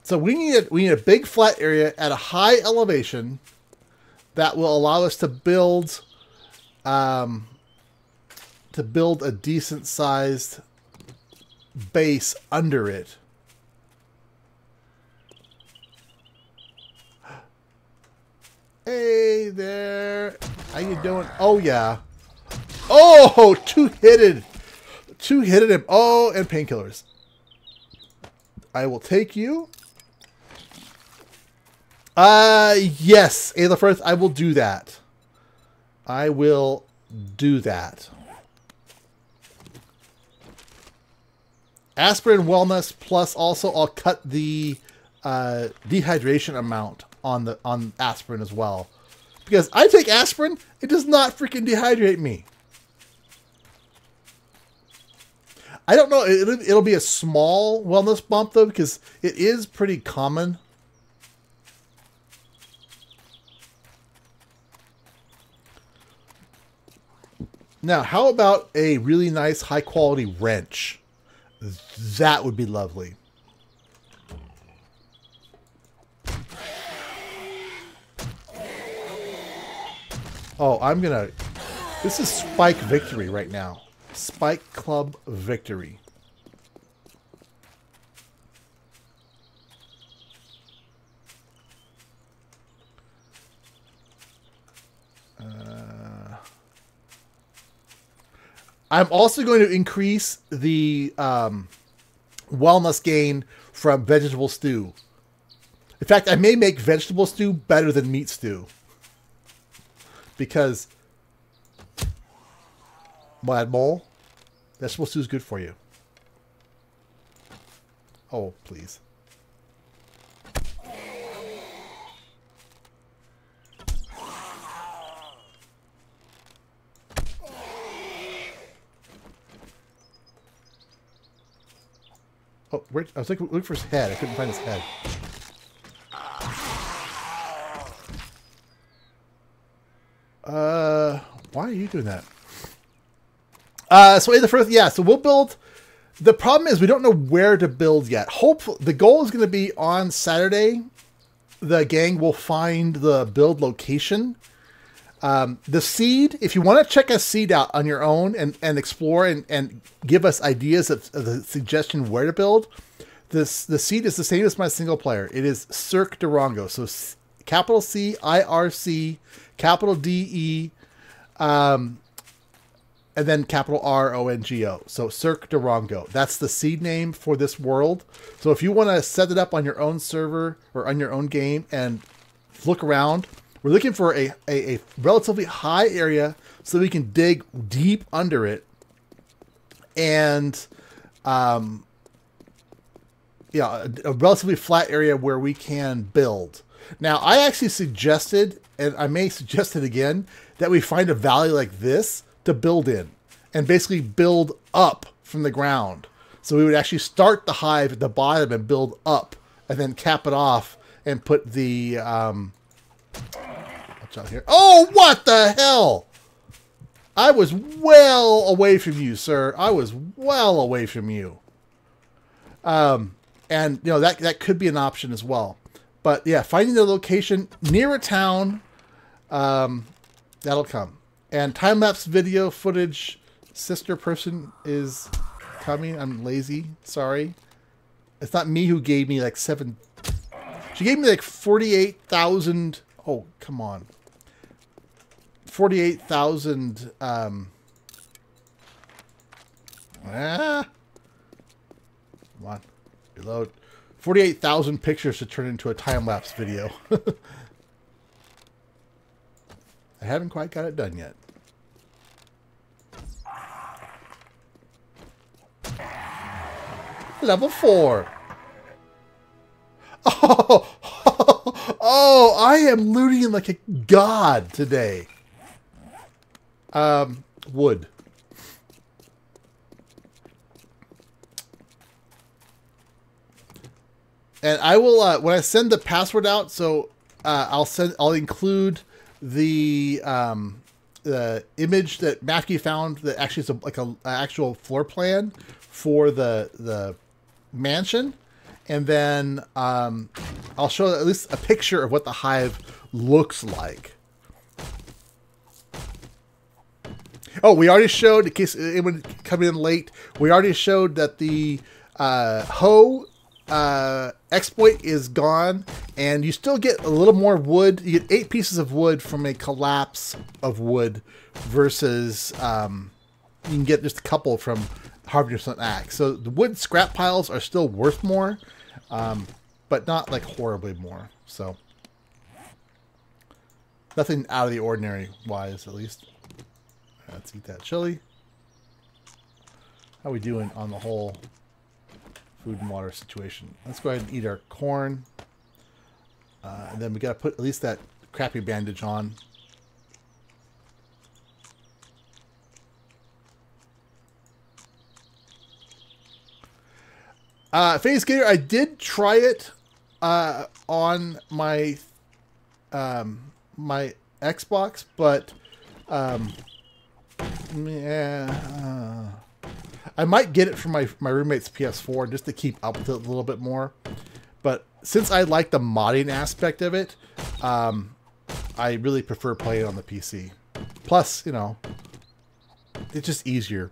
So we need a big flat area at a high elevation that will allow us to build a decent sized base under it. Hey there. How you doing? Oh yeah. Oh, two-hitted him. Oh, and painkillers. I will take you. Yes, Aelifirth, I will do that. I will do that. Aspirin wellness plus also I'll cut the dehydration amount on aspirin as well. Because I take aspirin, it does not freaking dehydrate me. I don't know, it'll be a small wellness bump though, because it is pretty common. Now, how about a really nice high quality wrench? That would be lovely. Oh, this is Spike Victory right now. Spike Club Victory. I'm also going to increase the wellness gain from vegetable stew. In fact, I may make vegetable stew better than meat stew. Because, Mad Mole, vegetable stew is good for you. Oh, please. Oh, where, I was looking for his head. I couldn't find his head. Why are you doing that? So the first, yeah. So we'll build. The problem is we don't know where to build yet. Hopefully, the goal is going to be on Saturday. The gang will find the build location. The seed, if you want to check a seed out on your own and explore and give us ideas of the suggestion where to build, the seed is the same as my single player. It is Cirque Durango. So capital C, IRC, capital DE, and then capital RONGO. So Cirque Durango. That's the seed name for this world. So if you want to set it up on your own server or on your own game and look around, we're looking for a relatively high area so we can dig deep under it and yeah, a relatively flat area where we can build. Now, I actually suggested, and I may suggest it again, that we find a valley like this to build in and basically build up from the ground. So we would actually start the hive at the bottom and build up and then cap it off and put the... watch out here. Oh, what the hell? I was well away from you, sir. I was well away from you. And, you know, that could be an option as well. But, yeah, finding the location near a town, that'll come. And time-lapse video footage, sister person is coming. I'm lazy. Sorry. It's not me who gave me, like, She gave me, like, 48,000... Oh, come on. 48,000, Come on. Reload. 48,000 pictures to turn into a time-lapse video. I haven't quite got it done yet. Level 4. Oh, oh, I am looting like a god today. wood. And I will when I send the password out. So I'll include the image that Matthew found that actually is like a actual floor plan for the mansion, and then I'll show at least a picture of what the hive looks like. Oh, we already showed, in case anyone coming in late, we already showed that the hoe exploit is gone, and you still get a little more wood. You get 8 pieces of wood from a collapse of wood versus you can get just a couple from harvesting an axe. So the wood scrap piles are still worth more, but not like horribly more. So nothing out of the ordinary wise, at least. Let's eat that chili. How are we doing on the whole food and water situation? Let's go ahead and eat our corn. And then we got to put at least that crappy bandage on. Phase Gator, I did try it on my my Xbox, but yeah, I might get it from my roommate's PS4 just to keep up with it a little bit more. But since I like the modding aspect of it, I really prefer playing on the PC. Plus, you know, it's just easier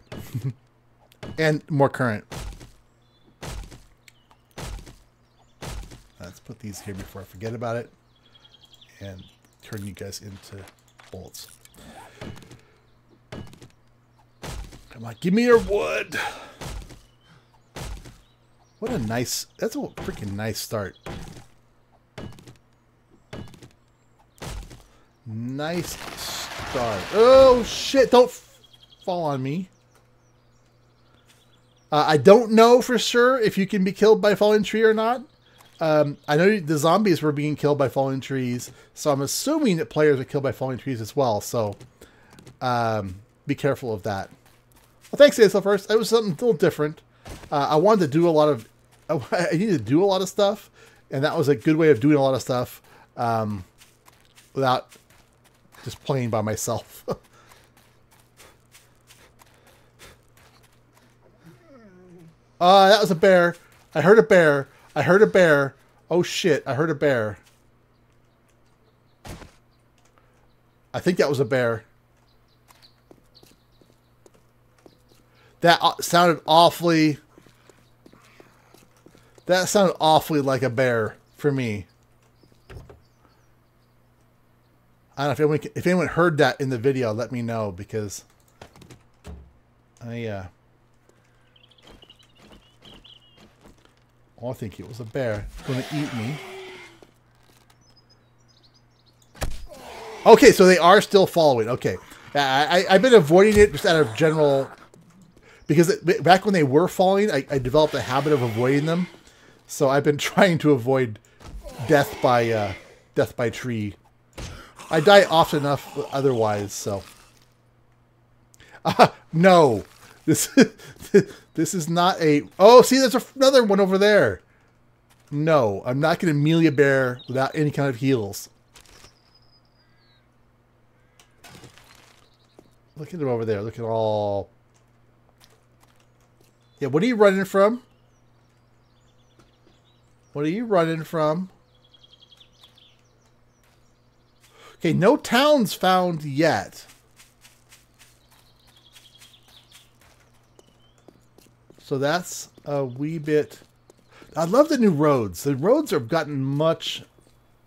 and more current. Let's put these here before I forget about it and turn you guys into bullets. Come on, give me your wood. What a nice, that's a freaking nice start. Nice start. Oh shit, don't fall on me. I don't know for sure if you can be killed by a falling tree or not. I know the zombies were being killed by falling trees, so I'm assuming that players are killed by falling trees as well, so be careful of that. Well, thanks, ASL First. It was something a little different. I wanted to do a lot of... I needed to do a lot of stuff, and that was a good way of doing a lot of stuff without just playing by myself. That was a bear. I heard a bear. I heard a bear. Oh shit, I heard a bear. I think that was a bear. That sounded awfully... That sounded awfully like a bear for me. I don't know if anyone heard that in the video, let me know, because I think it was a bear. It's going to eat me. Okay, so they are still following. Okay. I've been avoiding it just out of general... Because back when they were falling, I developed a habit of avoiding them. So I've been trying to avoid death by tree. I die often enough otherwise, so... no! This is not a... Oh, see, there's another one over there. No, I'm not going to melee bear without any kind of heals. Look at him over there. Look at all... Yeah, what are you running from? What are you running from? Okay, no towns found yet. So that's a wee bit... I love the new roads. The roads have gotten much,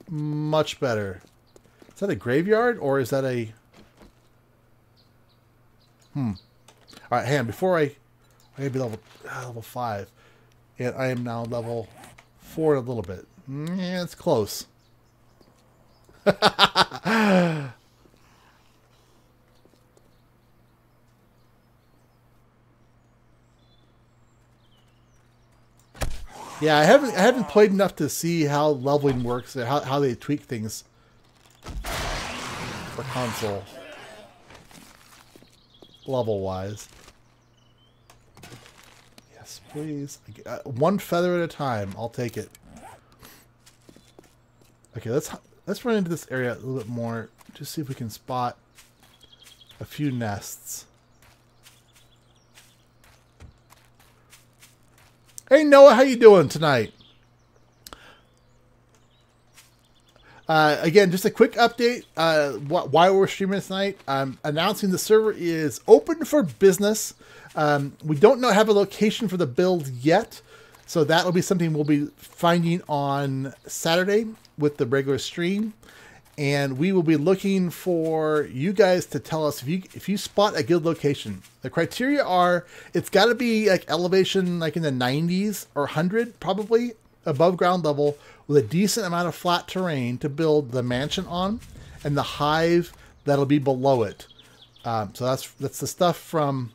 much better. Is that a graveyard or is that a... All right, hang on. Before I gotta be level 5. And I am now level 4 a little bit. Yeah, it's close. Yeah, I haven't played enough to see how leveling works and how they tweak things for console. level-wise. Yes, please. One feather at a time. I'll take it. Okay, let's run into this area a little bit more. Just see if we can spot a few nests. Hey Noah, how you doing tonight? Again, just a quick update. Why we're streaming tonight. I'm announcing the server is open for business. We don't have a location for the build yet, so that will be something we'll be finding on Saturday with the regular stream. And we will be looking for you guys to tell us if you spot a good location. The criteria are it's got to be like elevation like in the 90s or 100 probably above ground level with a decent amount of flat terrain to build the mansion on, and the hive that'll be below it. So that's the stuff from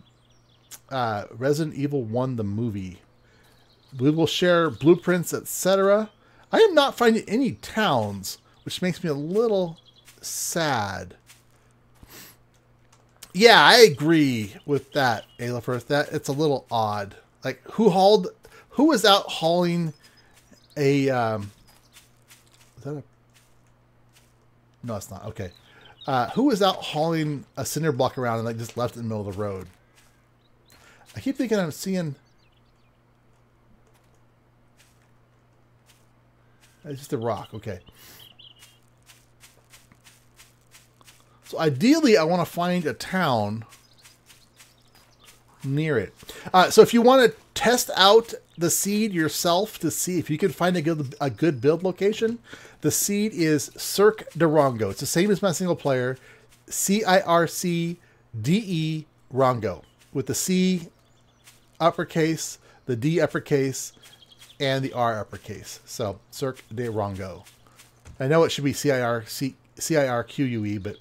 Resident Evil 1 the movie. We will share blueprints, etc. I am not finding any towns, which makes me a little sad. Yeah, I agree with that, Aelifirth. That it's a little odd. Like who is out hauling a is that a no, it's not. Okay. Who is out hauling a cinder block around and like just left it in the middle of the road? I keep thinking I'm seeing it's just a rock. Okay. So ideally, I want to find a town near it. So if you want to test out the seed yourself to see if you can find a good build location, the seed is Cirque de Rongo. It's the same as my single player, CIRCDE Rongo, with the C uppercase, the D uppercase, and the R uppercase. So Cirque de Rongo. I know it should be CIRQUE, but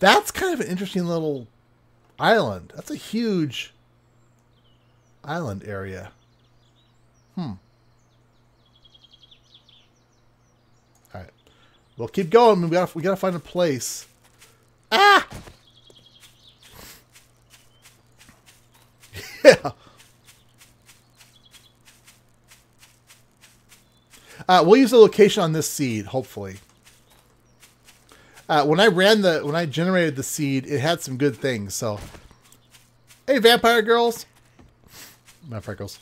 that's kind of an interesting little island. That's a huge island area. All right. We'll keep going. We gotta find a place. Ah! Yeah. We'll use the location on this seed, hopefully. When I generated the seed, it had some good things. So, hey, vampire girls. Vampire girls.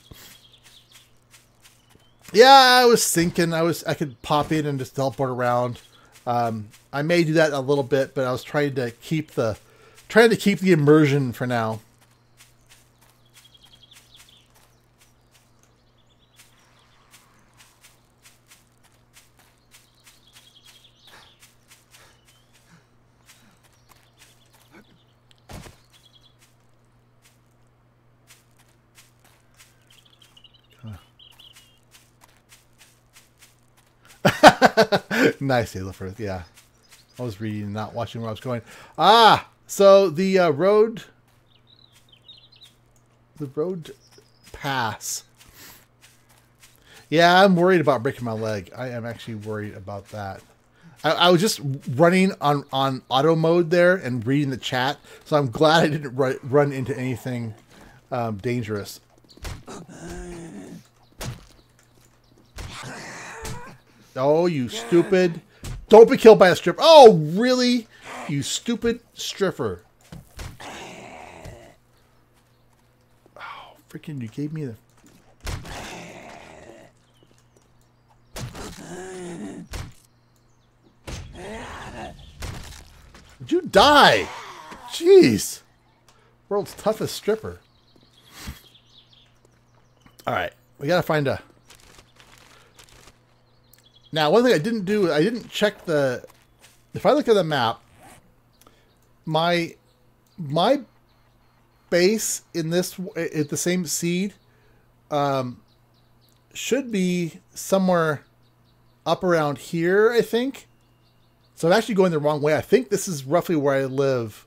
Yeah, I was thinking I could pop in and just teleport around. I may do that a little bit, but I was trying to keep the immersion for now. Nice, Aelifirth. Yeah. I was reading and not watching where I was going. Ah! So the road pass. Yeah, I'm worried about breaking my leg. I am actually worried about that. I was just running on auto mode there and reading the chat, so I'm glad I didn't run into anything dangerous. Oh, you stupid. Don't be killed by a stripper. Oh, really? You stupid stripper. Oh, freaking, you gave me the... Did you die? Jeez. World's toughest stripper. All right. We got to find a... Now, one thing I didn't do, I didn't check the... If I look at the map, my base in this, at the same seed, should be somewhere up around here, I think. So I'm actually going the wrong way. I think this is roughly where I live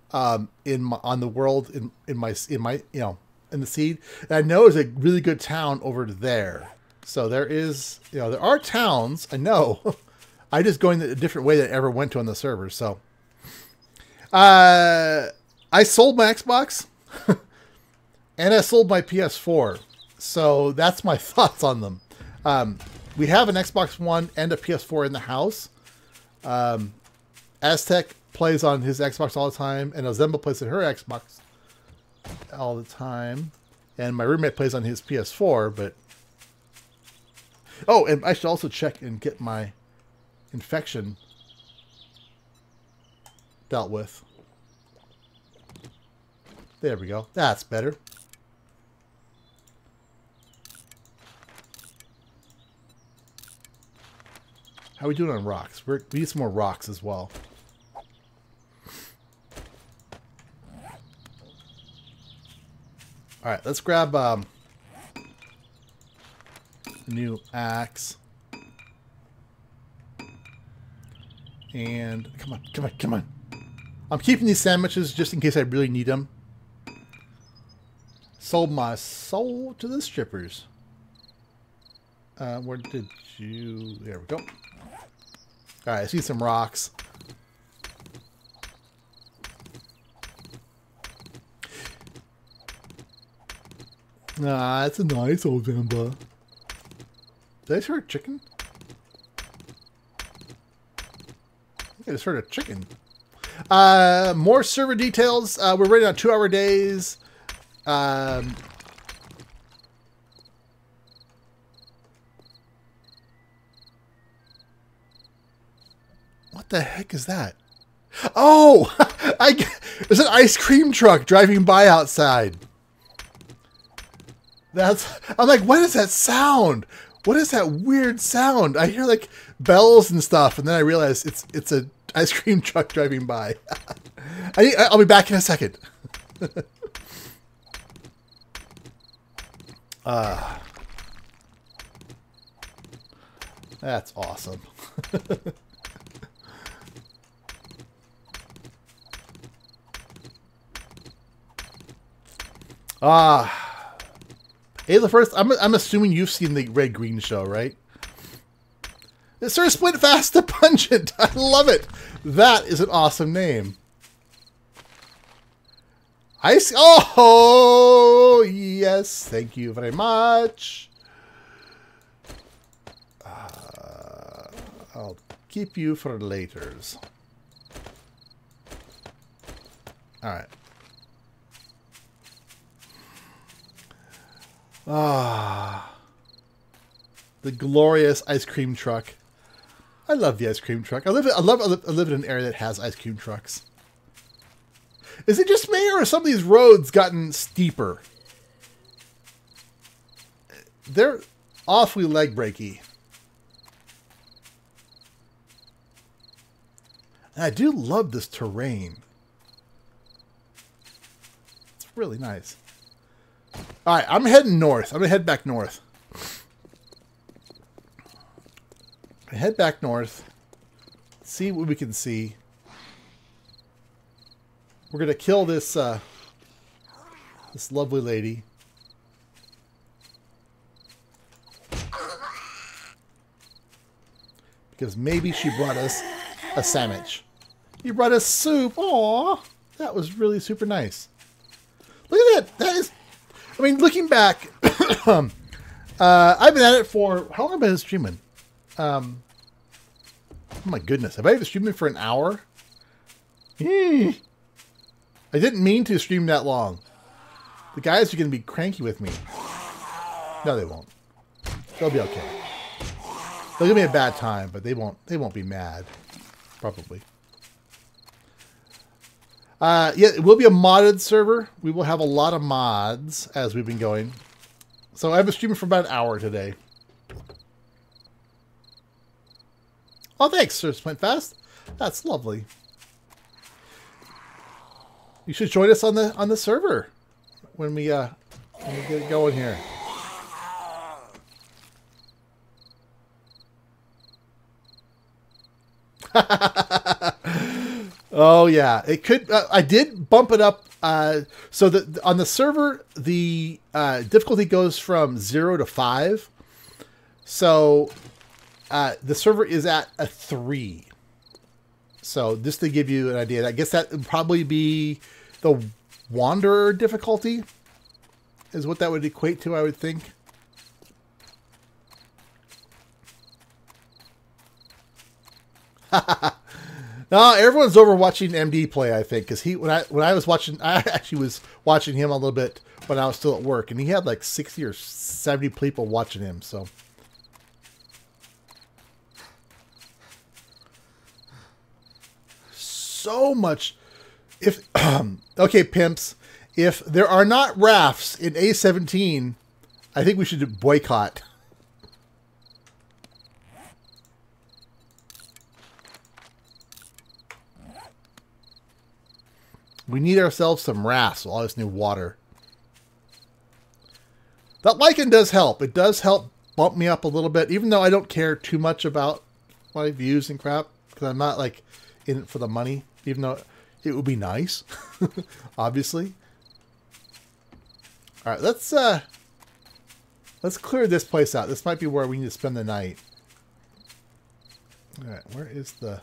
on the world in the seed. And I know there's a really good town over there. So there is, there are towns, I know, I just going a different way than I ever went to on the server. So, I sold my Xbox and I sold my PS4. So that's my thoughts on them. We have an Xbox One and a PS4 in the house. Aztec plays on his Xbox all the time, and Ozemba plays on her Xbox all the time. And my roommate plays on his PS4, but... Oh, and I should also check and get my infection dealt with. There we go. That's better. How are we doing on rocks? We need some more rocks as well. Alright, let's grab a new axe. And come on, come on, come on. I'm keeping these sandwiches just in case I really need them. Sold my soul to the strippers. Where did you... There we go. Alright, I see some rocks. Ah, that's a nice old Zamba. Did I just heard a chicken? I think I just heard a chicken. More server details. We're running on 2-hour days. What the heck is that? Oh! There's an ice cream truck driving by outside. I'm like, what is that sound? What is that weird sound? I hear like bells and stuff, and then I realize it's a ice cream truck driving by. I'll be back in a second. That's awesome. Hey, the first, I'm assuming you've seen the Red Green show, right? It's Sir Split Fast the Pungent. I love it. That is an awesome name. Ice. Oh, yes. Thank you very much. I'll keep you for laters. All right. The glorious ice cream truck. I love the ice cream truck. I live in an area that has ice cream trucks. Is it just me, or have some of these roads gotten steeper? They're awfully leg breaky. And I do love this terrain. It's really nice. Alright, I'm heading north. I'm going to head back north. Head back north. See what we can see. We're going to kill this this lovely lady. Because maybe she brought us a sandwich. You brought us soup. Aww. That was really super nice. Look at that. That is... I mean, looking back, I've been at it for... How long have I been streaming? Oh my goodness. Have I been streaming for an hour? I didn't mean to stream that long. The guys are going to be cranky with me. No, they won't. They'll be okay. They'll give me a bad time, but they won't be mad. Probably. Yeah, it will be a modded server. We will have a lot of mods as we've been going. So I've been streaming for about an hour today. Oh, thanks, Sir Splint Fast. That's lovely. You should join us on the server when we get it going here. Oh yeah, it could. I did bump it up. So that on the server, the difficulty goes from 0 to 5. So The server is at a 3. So just to give you an idea, I guess that would probably be the Wanderer difficulty is what that would equate to, I would think. No, everyone's over watching MD play, I think, because when I was watching, I actually was watching him a little bit when I was still at work, and he had like 60 or 70 people watching him. So much. If okay, pimps, if there are not rafts in A17, I think we should boycott. We need ourselves some rafts with all this new water. That lichen does help. It does help bump me up a little bit, even though I don't care too much about my views and crap, because I'm not like in it for the money, even though it would be nice, obviously. All right, let's clear this place out. This might be where we need to spend the night. All right, where is the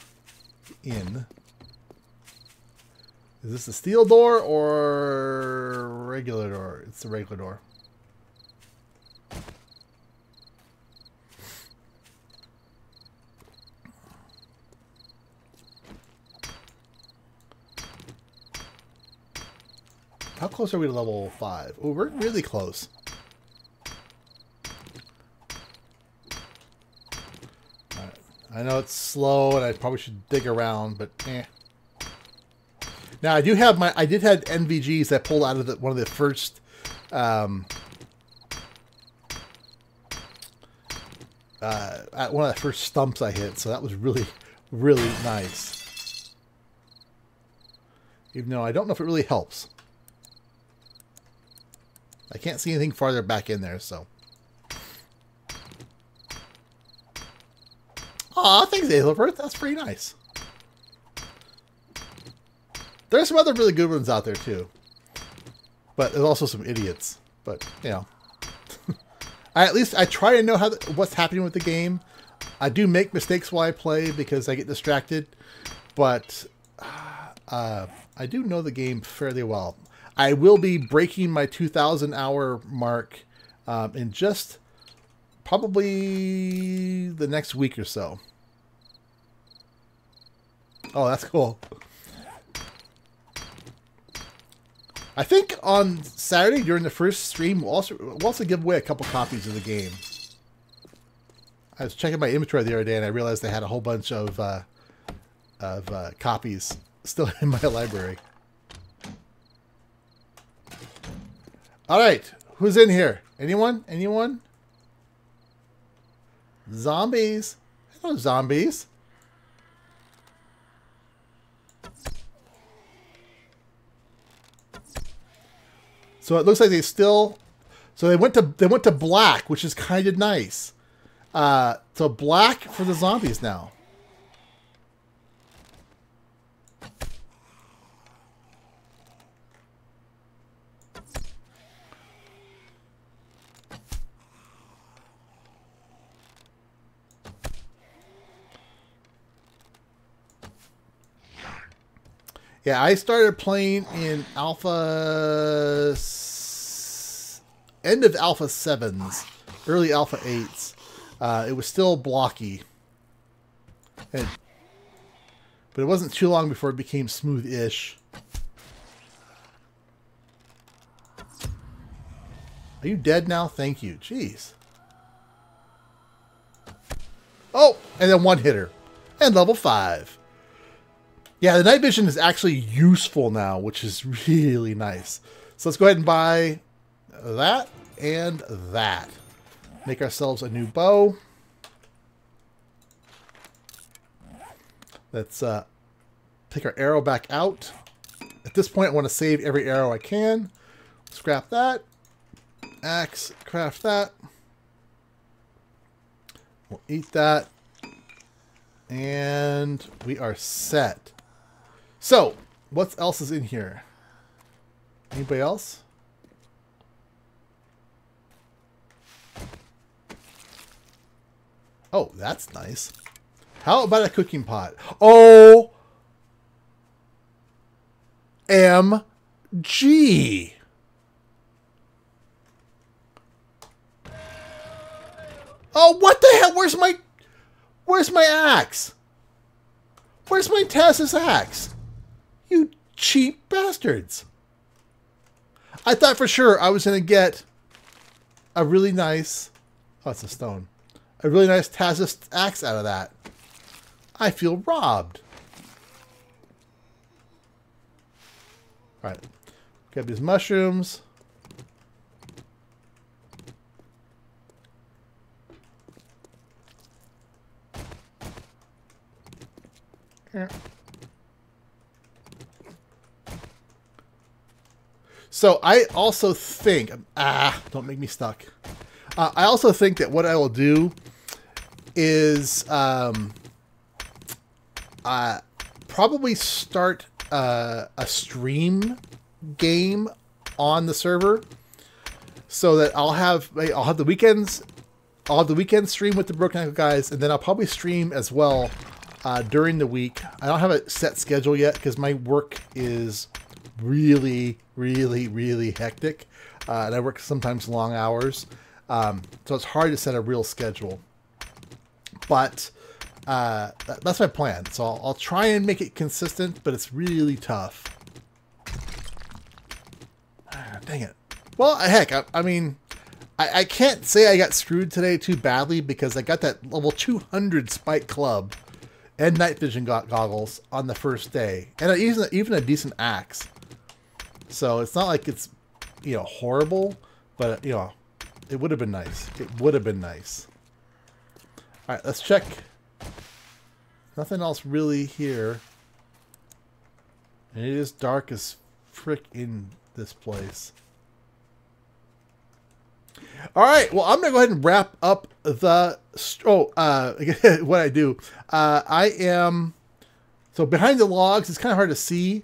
inn? Is this the steel door or regular door? It's the regular door. How close are we to level 5? Oh, we're really close. All right. I know it's slow and I probably should dig around, but eh. Now I did have NVGs that pulled out of one of the first at one of the first stumps I hit, so that was really, really nice. Even though I don't know if it really helps. I can't see anything farther back in there, so. Aw, thanks, Aethelbert. That's pretty nice. There's some other really good ones out there, too. But there's also some idiots. But, you know. At least I try to know what's happening with the game. I do make mistakes while I play because I get distracted. But I do know the game fairly well. I will be breaking my 2,000 hour mark in just probably the next week or so. Oh, that's cool. I think on Saturday during the first stream, we'll also give away a couple copies of the game. I was checking my inventory the other day and I realized they had a whole bunch of copies still in my library. All right, who's in here? Anyone? Anyone? Zombies. Hello, zombies. So it looks like they still. So they went to black, which is kind of nice. So black for the zombies now. Yeah, I started playing in alpha, end of alpha 7s, early alpha 8s. It was still blocky. But it wasn't too long before it became smooth-ish. Are you dead now? Thank you. Jeez. Oh, and then one hitter. And level 5. Yeah, the night vision is actually useful now, which is really nice. So let's go ahead and buy that and that. Make ourselves a new bow. Let's take our arrow back out. At this point, I want to save every arrow I can. Scrap that. Axe, craft that. We'll eat that. And we are set. So, what else is in here? Anybody else? Oh, that's nice. How about a cooking pot? Oh, MG. Oh, what the hell? Where's my axe? Where's my Taz's axe? You cheap bastards. I thought for sure I was going to get a really nice... Oh, it's a stone. A really nice Taz's axe out of that. I feel robbed. Alright. Grab these mushrooms. Here. So I also think... don't make me stuck. I also think that what I will do is probably start a stream game on the server, so that I'll have the weekends. I'll have the weekend stream with the Broken Ankle guys, and then I'll probably stream as well during the week. I don't have a set schedule yet because my work is really hectic, and I work sometimes long hours, so it's hard to set a real schedule. But that's my plan. So I'll try and make it consistent, but it's really tough. Dang it. Well, heck, I mean, I can't say I got screwed today too badly because I got that level 200 Spike Club and night vision goggles on the first day, and even a decent axe. So it's not like it's, you know, horrible, but you know, it would have been nice. It would have been nice. All right, let's check. Nothing else really here. And it is dark as frick in this place. All right, well, I'm going to go ahead and wrap up the... what I do. I am... So behind the logs, it's kind of hard to see,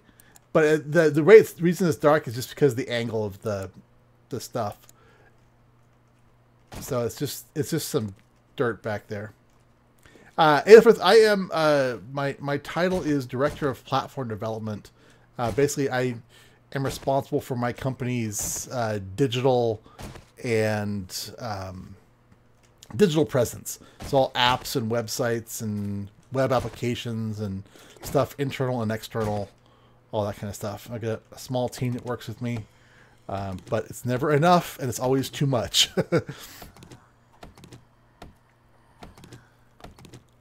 but the reason it's dark is just because of the angle of the stuff. So it's just some dirt back there. Elizabeth, I am my title is Director of Platform Development. Basically, I am responsible for my company's digital and digital presence. So all apps and websites and web applications and stuff, internal and external, all that kind of stuff. I got a small team that works with me, but it's never enough, and it's always too much.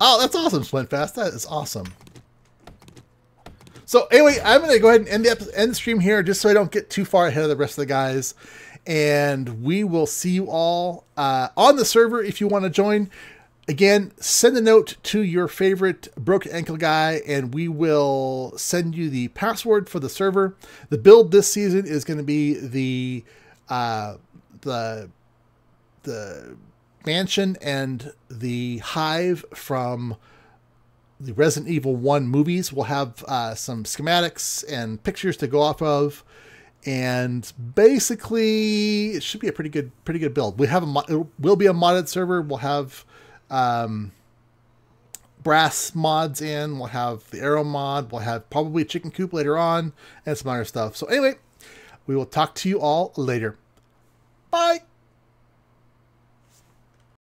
Oh, that's awesome, Splintfast. That is awesome. So anyway, I'm going to go ahead and end the stream here just so I don't get too far ahead of the rest of the guys. And we will see you all on the server if you want to join. Again, send a note to your favorite Broken Ankle guy, and we will send you the password for the server. The build this season is going to be the mansion and the hive from the Resident Evil 1 movies. We'll have some schematics and pictures to go off of, and basically it should be a pretty good build. We have it will be a modded server. We'll have brass mods in. We'll have the arrow mod. We'll have probably chicken coop later on and some other stuff. So anyway, we will talk to you all later.